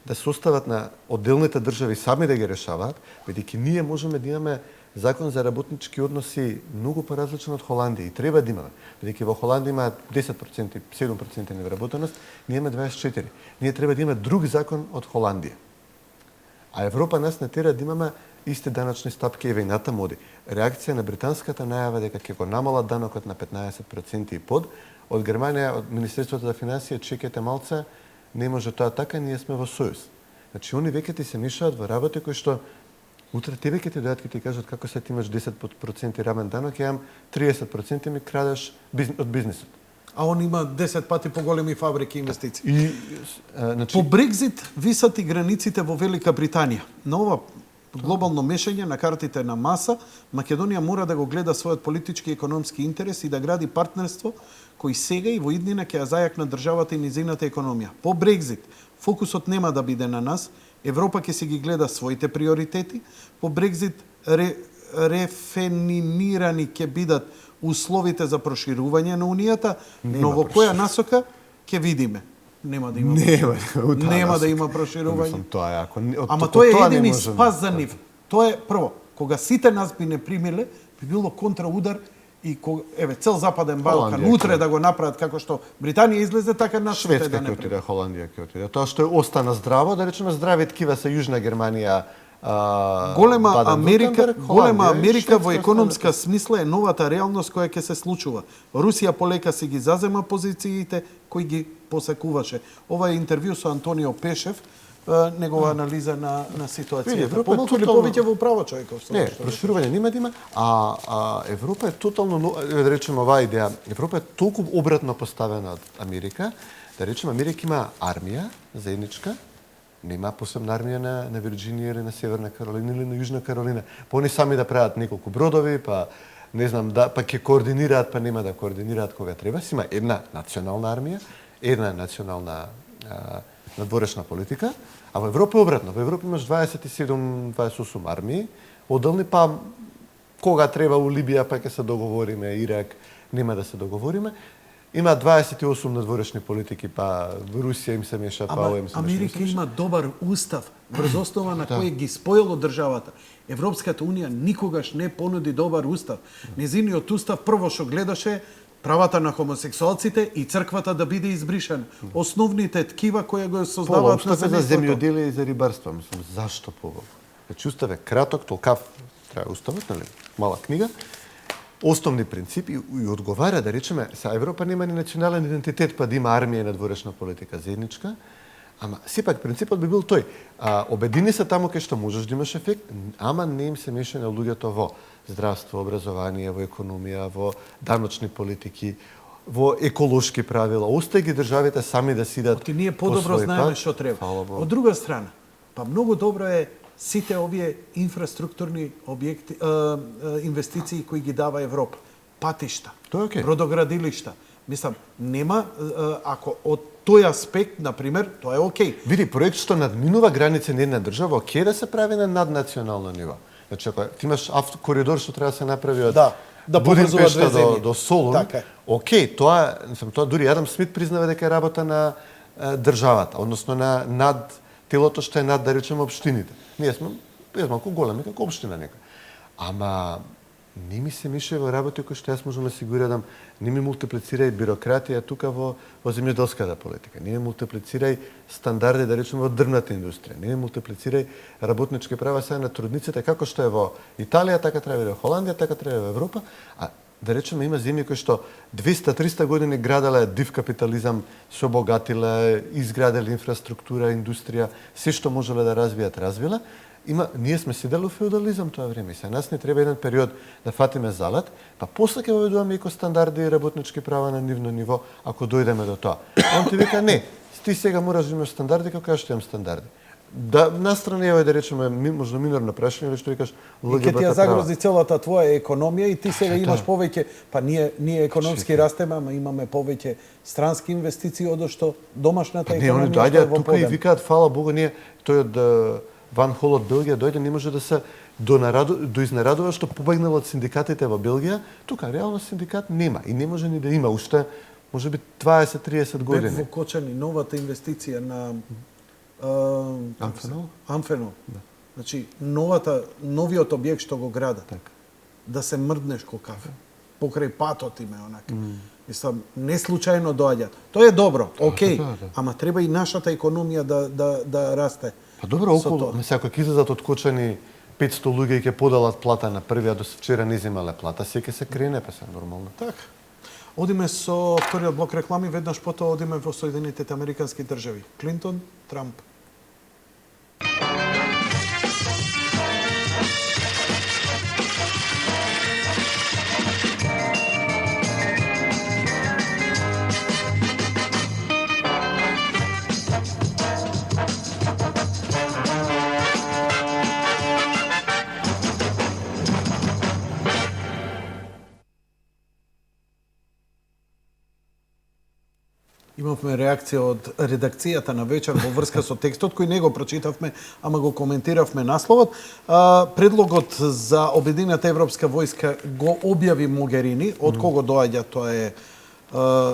да се остават на одделните држави сами да ги решаваат, бидејќи ние можеме да имаме закон за работнички односи многу поразличен од Холандија и треба да имаме. Бидејќи во Холандија има 10%, 7% невработеност, ние имаме 24%. Ние треба да имаме друг закон од Холандија. А Европа нас не тера да имаме исти даначни стапки и вејната моди. Реакција на британската најава дека ќе го намала данокот на 15% и под, од Германија, од Министерството за финансија, чекате малце, не може тоа така, ние сме во сојуз. Значи, они веќе ти се мишаат во работи кои што Утре тебе ќе ти дојдат ќе ти кажат како се ти имаш 10% рамен данок, ја имам 30% ми крадеш од бизнисот. А он има 10 пати поголеми фабрики и инвестиции. И значи По Брекзит висат и границите во Велика Британија. На ова глобално мешање на картите на маса, Македонија мора да го гледа својот политички и економски интерес и да гради партнерство кој сега и во иднина ќе ја зајакна државата и низината економија. По Брекзит фокусот нема да биде на нас, Европа ќе си ги гледа своите приоритети. По Брекзит рефенинирани ќе бидат условите за проширување на Унијата, но во која насока ќе видиме. Нема да има нема да има проширување. Тоа е ако Ама тоа е едини спас за нив. Тоа е прво, кога сите нас би не примиле, би било контраудар и еве цел Западен Балкан утре да го направат како што Британија излезе, така нас Шведска ќе отиде, Холандија ќе отиде. Тоа што остана здраво, да речеме здрави ткива се Јужна Германија, голема Америка во економска смисла е новата реалност која ќе се случува. Русија полека си ги зазема позициите кои ги посекуваше. Ова е интервју со Антонио Пешев, негова анализа на ситуацијата. Помалку или повеќе во право човеков. Не, проширување нема да има, а Европа е тотално, да речеме оваа идеја, Европа е толку обратно поставена од Америка, да речеме Америка има армија заедничка, нема посебна армија на Вирџинија или на Северна Каролина или на Јужна Каролина. Па они сами да прават неколку бродови, па не знам, па ќе координираат, па нема да координираат кога треба. Си има една национална армија, една национална надворешна политика, а во Европа е обратно. Во Европа имаш 27-28 армии, одделни, па кога треба у Либија, па ќе се договориме, Ирак, нема да се договориме. Има 28 надворешни политики, па Русија им се меша, па ОЕМ се меша. Америка има добар устав, врз основа на кој ги спојало државата. Европската унија никогаш не понуди добар устав. Незиниот устав прво што гледаше правата на хомосексуалците и црквата да биде избришена. Основните ткива кои го создаваат на за земјоделие и за рибарство, мислам, зашто повод? Значи устав е краток, толкав треба уставот, нели? Мала книга. Основни принципи и одговара, да речеме, са Европа нема ни национален идентитет, па да има армија и надворешна политика заедничка, ама сепак принципот би бил тој. Обедини се таму кај што можеш да имаш ефект, ама не им се мешање луѓето во здравство, образование, во економија, во даночни политики, во еколошки правила. Остај ги државите сами да сидат. Оти ние подобро знаеме што треба. Од друга страна, па многу добро е сите овие инфраструктурни објекти, инвестиции кои ги дава Европа. Патишта, бродоградилишта. Мислам, нема, ако од тој аспект, например, тоа е окей. Види, проект што надминува граница на една држава, окей да се прави на наднационално ниво. Значи, ако ти имаш коридор што треба да се направи од Будимпешта до Солун, окей, тоа дури Адам Смит признава дека е работа на државата, односно на над телото што е над, да речеме, општините. Ние сме малку големи како општина нека. Ама не ми се мише во работи кои што јас можам да си го уредам, не ми мултиплицирај бирократија тука во земјоделската политика, не ми мултиплицирај стандарди, да речеме, во дрвната индустрија, не ми мултиплицирај работнички права сега на трудниците, како што е во Италија, така треба и во Холандија, така треба и во Европа, а да речеме има земји кои што 200-300 години граделе див капитализам, се обогатиле, изграделе инфраструктура, индустрија, се што можеле да развила. Ние сме седели во феудализам тоа време. Се нас не треба еден период да фатиме залет, па после ќе воведуваме екостандарди и работнички права на нивно ниво, ако дојдеме до тоа. Он ти вика не, ти сега мораш да имаш стандарди како што имам стандарди. Да настрана е да речеме можно минорно прашање или што викаш ЛГБТ. И ќе ти ја загрози целата твоја економија и ти сега имаш повеќе, па ние економски растеме, ама имаме повеќе странски инвестиции одошто домашната економија. Не, они доаѓаат тука и викаат фала Богу, ние тој од Ван Хол од Белгија дојде, не може да се доизнерадува што побегнал од синдикатите во Белгија. Тука реално синдикат нема и не може ни да има уште можеби 20-30 години. Бек во Кочани новата инвестиција на Амфенол. Значи новиот објект што го градат. Да се мрднеш ко кафе. Покрај патот име онака. Мислам, не случајно доаѓаат. Тоа е добро, окей, ама треба и нашата економија да расте. Па добро, околу, ако ќе излезат од Кочани 500 луѓе и ќе подалат плата на првиот, до вчера не земале плата, се ќе се крене, па се нормално. Така. Одиме со вториот блок реклами, веднаш потоа одиме во Соединетите Американски држави. Клинтон, Трамп. Имавме реакција од редакцијата на вечер во врска со текстот, кој не го прочитавме, ама го коментиравме насловот. Предлогот за Обединета Европска војска го објави Могерини. Од кого доаѓа, тоа е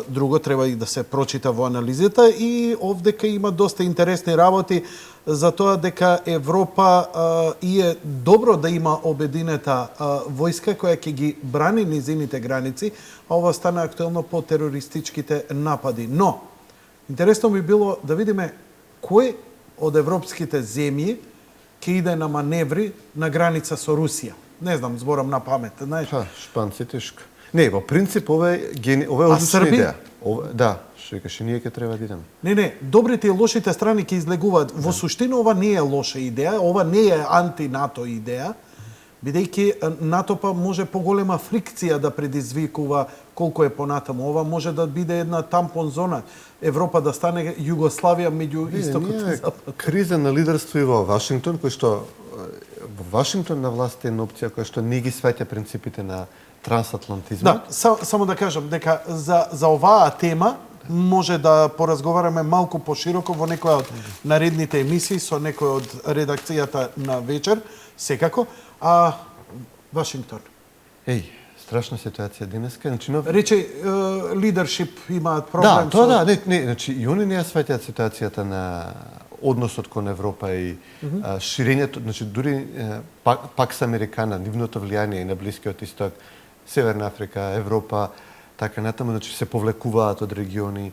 друго, треба и да се прочита во анализата. И овдека има доста интересни работи за тоа дека Европа и е добро да има обединета војска која ќе ги брани низините граници, а ова стана актуелно по терористичките напади. Но, интересно би било да видиме кој од европските земји ќе иде на маневри на граница со Русија. Не знам, зборам на памет, знаеш? Шпанци тешко. Не, во принцип ова е одлична идеја. Да, што викаш, ние ќе треба да идеме. Не, добрите и лошите страни ќе излегуваат. Во суштина ова не е лоша идеја, ова не е анти-НАТО идеја, бидејќи НАТО па може поголема фрикција да предизвикува колку е понатаму. Ова може да биде една тампон зона. Европа да стане Југославија меѓу истокот и запад. Криза на лидерство и во Вашингтон, кој што во Вашингтон на власт е една опција која што не ги сваќа принципите на трансатлантизмот. Да, само да кажам дека за оваа тема може да поразговараме малку пошироко во некоја од наредните емисии со некој од редакцијата на вечер, секако. А Вашингтон? Страшна ситуација денеска. Рече, лидершип имаат проблем. Да, тоа да, не, значи и они не ја сваќаат ситуацијата на односот кон Европа и ширењето, значи дури Пакс Американа, нивното влијание и на Блискиот Исток, Северна Африка, Европа, така натаму, значи се повлекуваат од региони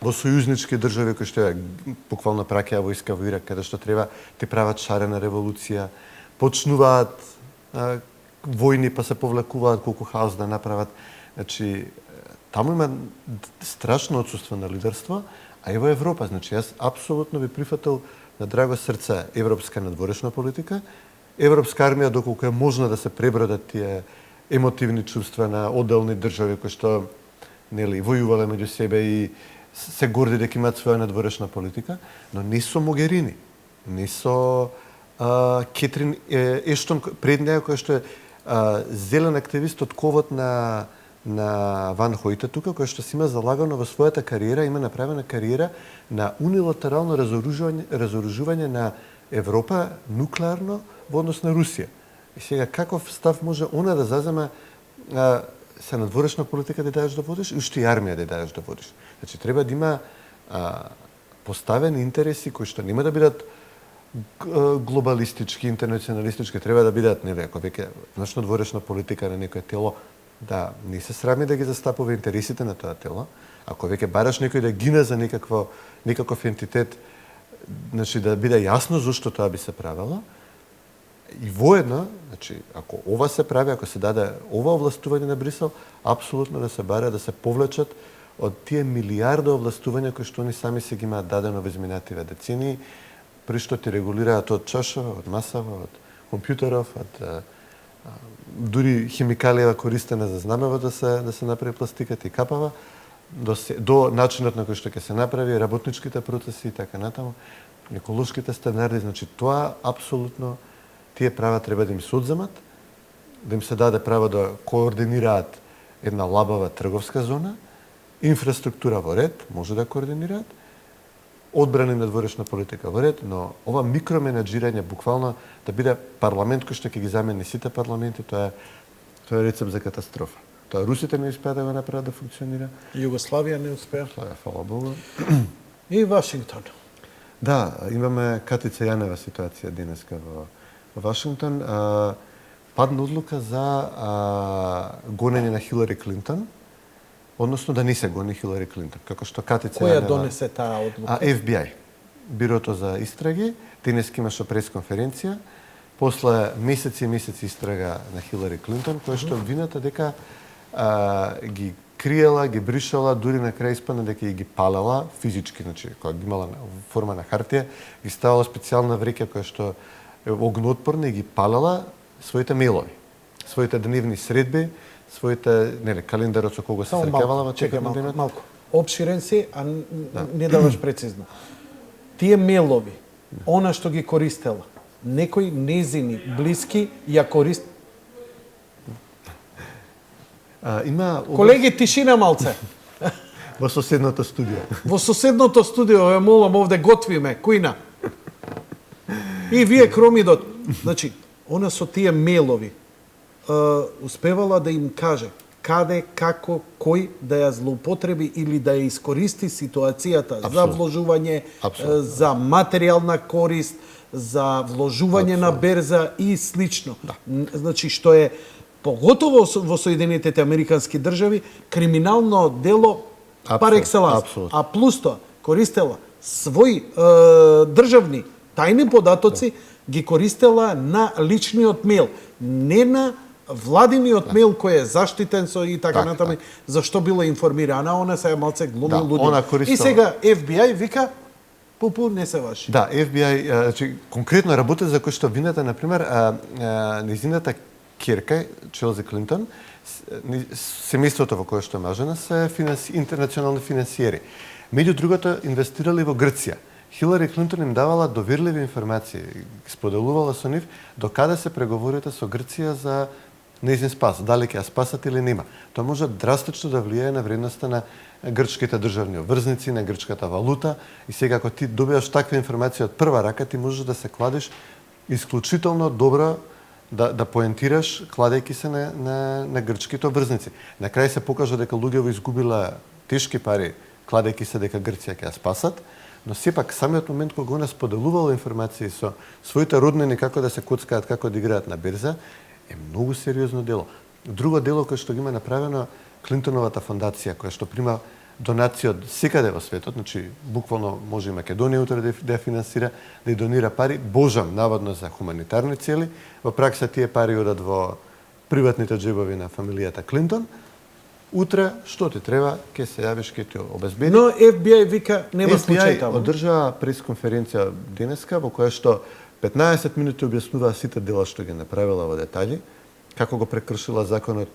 во сојузнички држави кои што буквално праќаја војска во Ирак, каде што треба, ти прават шарена револуција, почнуваат војни па се повлекуваат колку хаос да направат. Значи, таму има страшно отсуство на лидерство, а и во Европа, значи јас апсолутно би прифатил на драго срце европска надворешна политика, европска армија доколку е можно да се пребродат тие емотивни чувства на одделни држави кои што нели војувале меѓу себе и се горди дека имаат своја надворешна политика, но не со Могерини, не со Кетрин Ештон пред неја која што е зелен активист од ковот на Ван Хојте тука, кој што си има залагано во својата кариера, има направена кариера на унилатерално разоружување на Европа нуклеарно во однос на Русија. И сега каков став може она да зазема се надворешна политика да даеш да водиш и уште и армија да даеш да водиш. Значи треба да има поставени интереси кои што нема да бидат глобалистички, интернационалистички, треба да бидат, нели, ако веќе нашна дворешна политика на некое тело, да не се срами да ги застапува интересите на тоа тело. Ако веќе бараш некој да гине за некаков ентитет, значи да биде јасно зошто тоа би се правело. И воедно, значи, ако ова се прави, ако се даде ова овластување на Брисел, апсолутно да се бара да се повлечат од тие милиарди овластувања кои што они сами се ги имаат дадено во изминативе децении, при што ти регулираат од чашава, од масава, од компјутеров, од дури химикалија користена за знамево да се направи пластиката и капава, до начинот на кој што ќе се направи, работничките процеси и така натаму, еколошките стандарди, значи тоа апсолутно тие права треба да им се одземат, да им се даде право да координираат една лабава трговска зона, инфраструктура во ред, може да координираат, одбрана и надворешна политика во ред, но ова микроменаџирање буквално да биде парламент кој што ќе ги замени сите парламенти, тоа е рецепт за катастрофа. Тоа русите не успеа да го направат да функционира. Југославија не успеа. Фала Богу. И Вашингтон. Да, имаме Катица Јанева ситуација денеска во Вашингтон. Падна одлука за гонење на Хилари Клинтон, односно да не се гони Хилари Клинтон, како што Катица Јанева... Која донесе таа одлука? FBI, Бирото за истраги, денеска имаше пресконференција, после месеци и месеци истрага на Хилари Клинтон, која што обвината дека ги криела, ги бришала, дури на крај испадна дека ги палела физички, значи кога ги имала форма на хартија, ги ставала специјална вреќа која што е огнеотпорна и ги палела своите мејлови, своите дневни средби, своите, нели, календарот со кого се среќавала во текот на денот. Малку. Обширен си, а не даваш прецизно. Тие мејлови, она што ги користела, некои незини блиски ја корист... Има... Колеги, тишина малце. Во соседното студио. Во соседното студио, ве молам, овде готвиме, кујна. И вие Кромидот, значи, она со тие мейлови успевала да им каже каде, како, кој да ја злоупотреби или да ја искористи ситуацијата за вложување, за материјална корист, за вложување на берза и слично. Значи, што е поготово во Соединетите Американски држави, криминално дело пар екселанс. А плюс тоа, користела своји државни тајни податоци, ги користела на личниот мејл, не на владиниот мејл кој е заштитен со и така натаму, зашто била информирана, она се малце глуми луѓе. И сега FBI вика пупу не се ваши. Да, FBI, значи конкретно работи за кој што вината, на пример, низината ќерка Челси Клинтон, семејството во кое што е мажена се интернационални финансиери. Меѓу другото инвестирали во Грција. Хилари Клинтон им давала доверливи информации, споделувала со нив до каде се преговорите со Грција за нејзин спас, дали ќе ја спасат или нема. Тоа може драстично да влијае на вредноста на грчките државни обврзници, на грчката валута, и сега ако ти добиваш таква информација од прва рака, ти можеш да се кладеш исклучително добро да поентираш кладејќи се на грчките обврзници. На крај се покажа дека луѓето изгубила тешки пари кладејќи се дека Грција ќе ја спасат, но сепак самиот момент кога она споделувала информации со своите роднини како да се коцкаат, како да играат на берза, е многу сериозно дело. Друго дело кое што ги има направено Клинтоновата фондација, која што прима донации од секаде во светот, значи буквално може и Македонија утре да ја финансира, да ја донира пари, божам, наводно за хуманитарни цели. Во пракса тие пари одат во приватните џебови на фамилијата Клинтон. Утре, што ти треба, ќе се јавиш, ќе ти обезбеди. Но FBI вика нема случај FBI таму. одржа пресконференција денеска во која што 15 минути објаснува сите дела што ги направила во детали, како го прекршила законот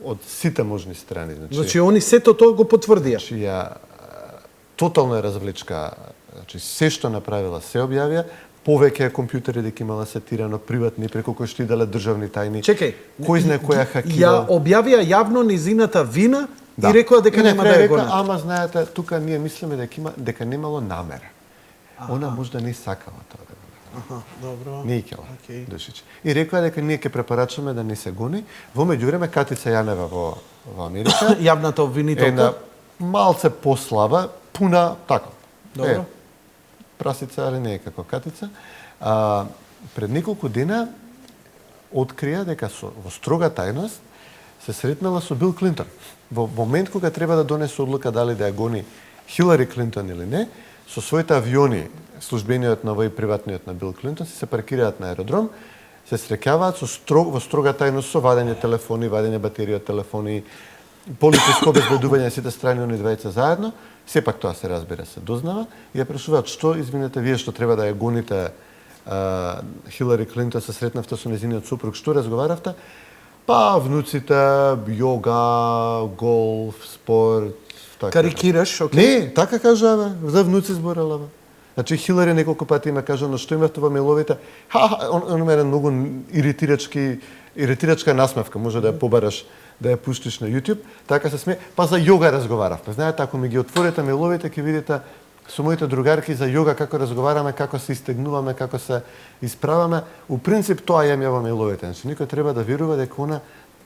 од сите можни страни. Значи они сето тоа го потврдија. Значи ја тотално е развлечка, значи се што направила се објавија, повеќе компјутери дека имала сетирано приватни преку кои што иделе државни тајни. Чекај, кој знае која хакира. Ја објавија јавно низината вина и рекоа дека нема да ја гонат. Ама знаете, тука ние мислиме дека немало намера. Она можда не сакала тоа да го направи. Добро. Не икела, душич. И рекоа дека ние ќе препорачаме да не се гони. Во меѓувреме Катица Јанева во Америка јавната обвинителка една малце послаба, пуна така. Добро. Прасица, али не е како Катица. Пред неколку дена открија дека во строга тајност се сретнала со Бил Клинтон. Во момент кога треба да донесе одлука дали да ја гони Хилари Клинтон или не, со своите авиони, службениот на овој приватниот на Бил Клинтон, се паркираат на аеродром, се среќаваат во строга тајност со вадење телефони, вадење батерија од телефони, полициско обезбедување на сите страни, они двајца заедно. Сепак тоа се разбира, се дознава и ја прашуваат што, извинете, вие што треба да ја гоните Хилари Клинтон, се сретнавте со нејзиниот супруг, што разговаравте? Па внуците, јога, голф, спорт, така. Карикираш, окей? Не, така кажава, за внуци зборала. Значи Хилари неколку пати има кажано што имавте во мејловите. Он има еден многу иритирачка насмевка, може да ја побараш, да ја пуштиш на YouTube, така се смее. Па за јога разговаравме. Знаете, ако ми ги отворите мејловите, ќе видите со моите другарки за јога како разговараме, како се истегнуваме, како се исправаме. У принцип тоа ја во мејловите. Значи никој треба да верува дека она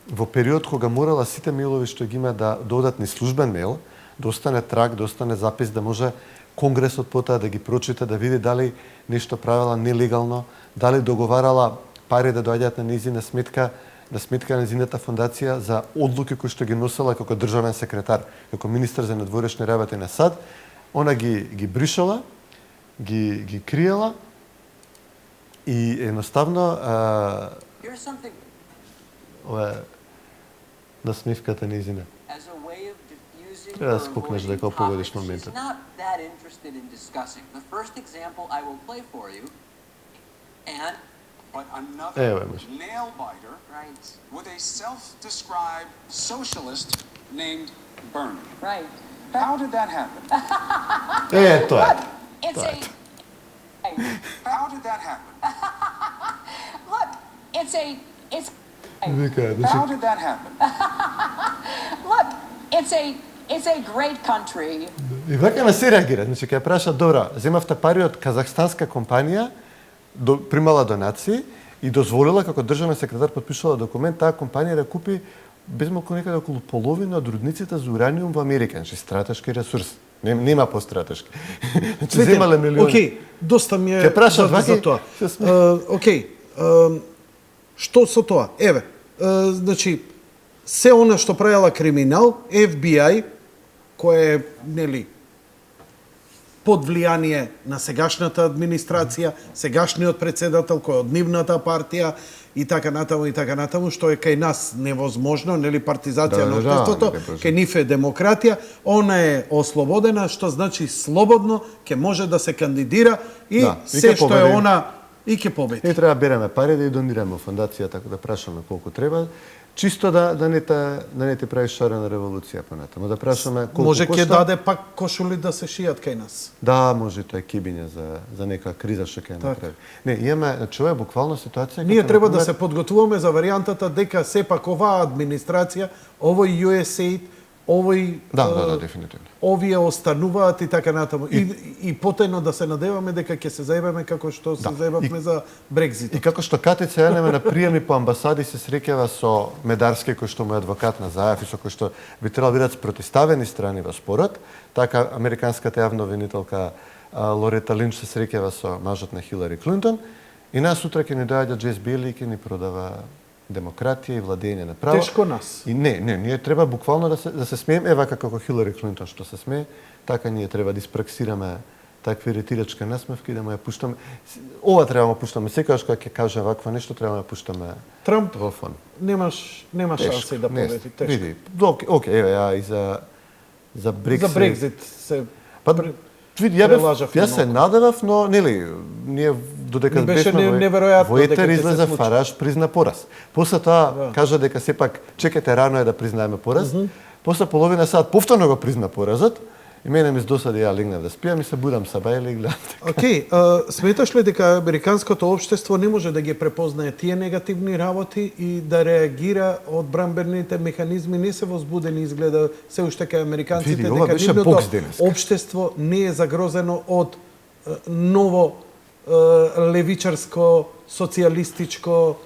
во период кога морала сите мејлови што ги има да додат ни службен мејл, да остане трак, да остане запис, да може Конгресот потоа да ги прочита, да види дали нешто правила нелегално, дали договарала пари да доаѓаат на нејзина сметка, на сметка на нејзината фондација за одлуки кои што ги носела како државен секретар, како министар за надворешни работи на САД. Она ги бришала, ги криела и едноставно ова насмивката нејзина. Треба да спукнеш дека погодиш моментот. But another nail biter with a self-described socialist named Bernie. Right. How did that happen? Тоа. How did that happen? Look, it's How did that happen? Look, it's It's a great country. И вака не се реагира. Значи, кај праша, добра, земавте пари од казахстанска компанија, примала донации и дозволила, како државен секретар подпишала документ, таа компанија да купи безмалку некаде околу половина од рудниците за ураниум во Америка. Значи, стратешки ресурс. Нема постратешки. Значи, земале милиони. Океј, доста ми е Ке прашат за тоа. Океј, што со тоа? Еве, значи, се она што правила криминал, FBI, кој е, нели, под влијание на сегашната администрација, сегашниот председател кој е од нивната партија и така натаму, што е кај нас невозможно, нели, партизација на општеството, кај нив е демократија, она е ослободена, што значи слободно ќе може да се кандидира и се што е она и ќе победи. И треба береме пари да ја донираме фондација, така да прашаме колку треба. Чисто да не ти прави шарена револуција понатаму, да прашаме колку може кошта. ќе даде пак кошули да се шијат кај нас. Да, може тоа е кибиње за нека криза што ќе направи. Не, имаме, значи ова е буквално ситуација Ние треба да се подготвуваме за варијантата дека сепак оваа администрација, овој USAID, овој Да, дефинитивно. Овие остануваат и така натаму. И потајно да се надеваме дека ќе се заебаме како што се заебавме за Брекзит. И како што Катица Јанева на приеми по амбасади се среќава со Медарски, кој што му е адвокат на Заев и со кој што би требало бидат спротиставени страни во спорот, така американската јавна обвинителка Лорета Линч се среќава со мажот на Хилари Клинтон и нас сутра ќе ни доаѓа Джейс Бейли и ќе ни продава демократија и владење на право. Тешко нас. И ние треба буквално да се смееме, вака како Хилари Клинтон што се смее, така ние треба да испраксираме такви ретирачки насмевки да му ја пуштаме. Ова треба да му пуштаме секогаш кога ќе каже вакво нешто, треба да ја пуштаме Трамп во фон. Нема шанси да победи. Тешко. Види, окей, еве ја и за Брексит. За Брекзит се Види, јас се надевав, но нели, ние додека бешме во етер излезе Фараш призна пораз. После тоа кажа дека сепак чекате рано е да признаеме пораз. После половина сат повторно го призна поразот. И мене ми здосади ја легнав да спијам и се будам сабајле и гледам. Океј, сметаш ли дека американското општество не може да ги препознае тие негативни работи и да реагира одбранбените механизми не се возбудени изгледа се уште кај американците дека нивното општество не е загрозено од ново левичарско социјалистичко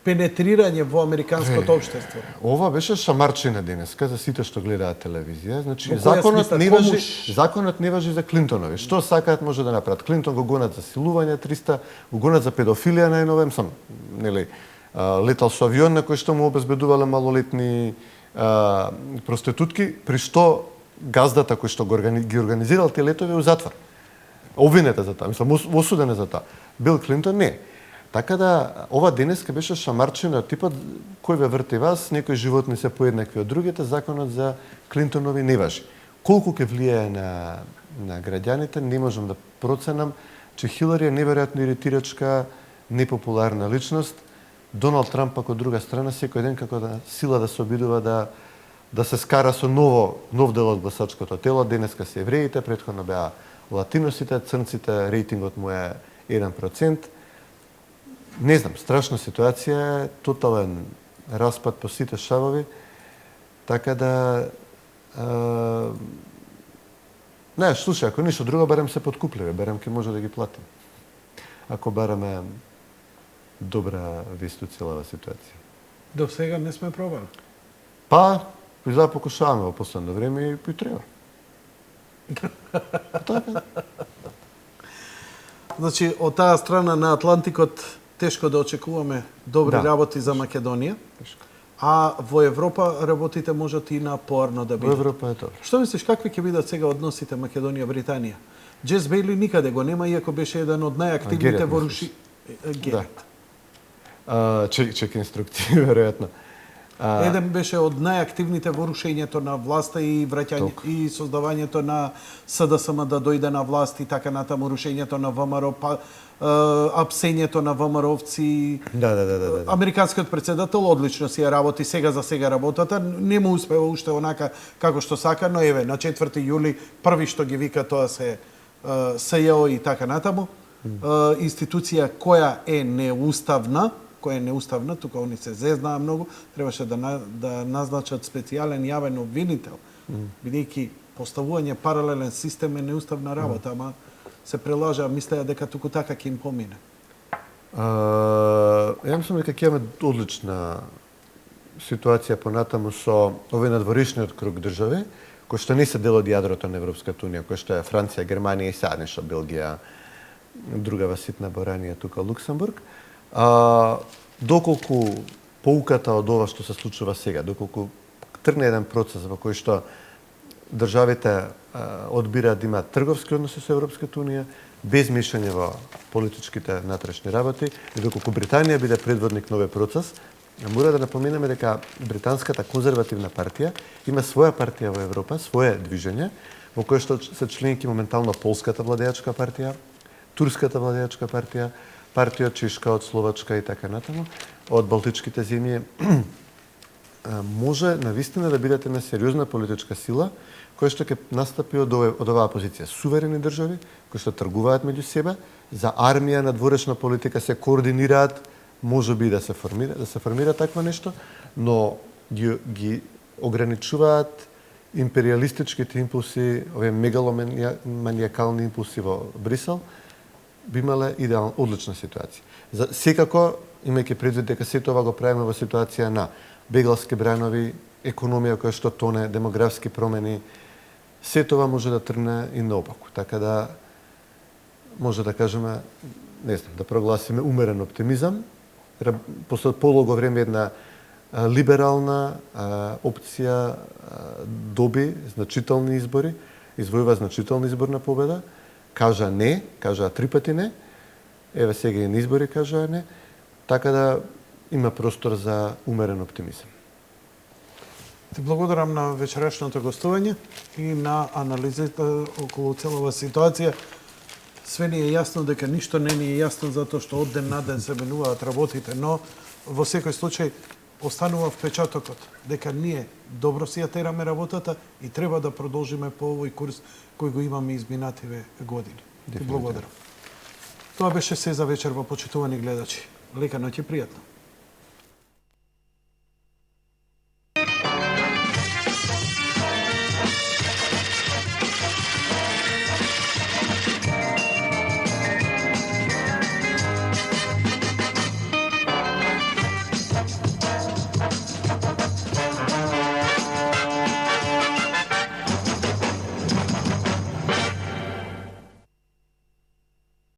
пенетрирање во американското општество. Ова беше шамарчина денеска за сите што гледаат телевизија. Значи законот не важи за Клинтонови. Што сакаат може да направат. Клинтон го гонат за силување 300, го гонат за педофилија најновем сам, нели, летал со авион на кој што му обезбедувале малолетни проститутки, при што газдата кој што ги организирал тие летови у затвор. Обвинете за тоа, мислам, осуден е за тоа. Бил Клинтон не. Така да, ова денеска беше шамарчина типот кој ве врти вас, некои животни се поеднакви од другите, законот за Клинтонови не важи. Колку ќе влијае на граѓаните, не можам да проценам, че Хилари е неверојатно иритирачка, непопуларна личност, Доналд Трамп пак од друга страна секој ден како сила да се обидува да се скара со нов дел од гласачкото тело. Денеска се евреите, претходно беа латиносите, црнците, рейтингот му е 1%. Не знам, страшна ситуација, тотален распад по сите шавови, така да... Не, слушај, ако ништо друго, барем се подкупливе, барем ке може да ги платим. Ако бараме добра вест од целава ситуација. До сега не сме пробали. Па, покушаваме во последно време и треба. Значи, од таа страна на Атлантикот тешко да очекуваме добри работи за Македонија. А во Европа работите можат и напорно да бидат. Во Европа е добро. Што мислиш, какви ќе бидат сега односите Македонија-Британија? Джес Бейли никаде го нема, иако беше еден од најактивните воруши... Герет. Чек инструктиви, веројатно. Еден беше од најактивните во рушењето на власта и враќање и создавањето на СДСМ да дојде на власт и така натаму, рушењето на ВМРО, апсењето на ВМРО-овци. Да. Американскиот председател одлично си ја работи сега за сега работата, не му успева уште онака како што сака, но еве на 4 јули први што ги вика тоа се СЈО и така натаму. Институција која е неуставна, тука они се зезнаа многу, требаше да назначат специјален јавен обвинител Бидејќи поставување паралелен систем е неуставна работа, ама се прелажа, мислеа дека туку така ќе им помине. Ја мислам дека ќе имаме одлична ситуација понатаму со овој надворешниот круг држави, кои што не се дел од јадрото на Европската унија, кои што е Франција, Германија и сега нешто Белгија, другава ситна Боранија, тука Луксембург. Доколку поуката од ова што се случува сега, доколку тргне еден процес во кој што државите одбираат да имаат трговски односи со Европската унија, без мешање во политичките натрешни работи, и доколку Британија биде предводник на овој процес, мора да напоменеме дека британската конзервативна партија има своја партија во Европа, свое движење, во кое што се членки моментално полската владеачка партија, турската владеачка партија, партија од Чешка, од Словачка и така натаму, од балтичките земји. Може навистина да бидете на сериозна политичка сила која што ќе настапи од оваа позиција. Суверени држави кои што тргуваат меѓу себе, за армија на дворечна политика се координираат, може би да се формира такво нешто, но ги ограничуваат империалистичките импулси, овие мегаломаниакални импулси во Брисел, би имале одлична ситуација. Секако, имајќи предвид дека сето ова го правиме во ситуација на бегалски бранови, економија која што тоне, демографски промени, сето ова може да тргне и наопаку. Така да, може да кажеме, не знам, да прогласиме умерен оптимизам, после полого време една либерална опција доби значителни избори, извојува значителна изборна победа, кажа не, кажа 3 пати не, еве сега и на избори кажа не, така да има простор за умерен оптимизам. Ти благодарам на вечерашното гостување и на анализата околу целава ситуација. Све ни е јасно дека ништо не ни е јасно затоа што од ден на ден се менуваат работите, но во секој случај останува впечатокот дека ние добро си ја тераме работата и треба да продолжиме по овој курс кој го имаме изминативе години. Ти благодарам. Тоа беше се за вечер, во почитувани гледачи. Лека ноќ и пријатно.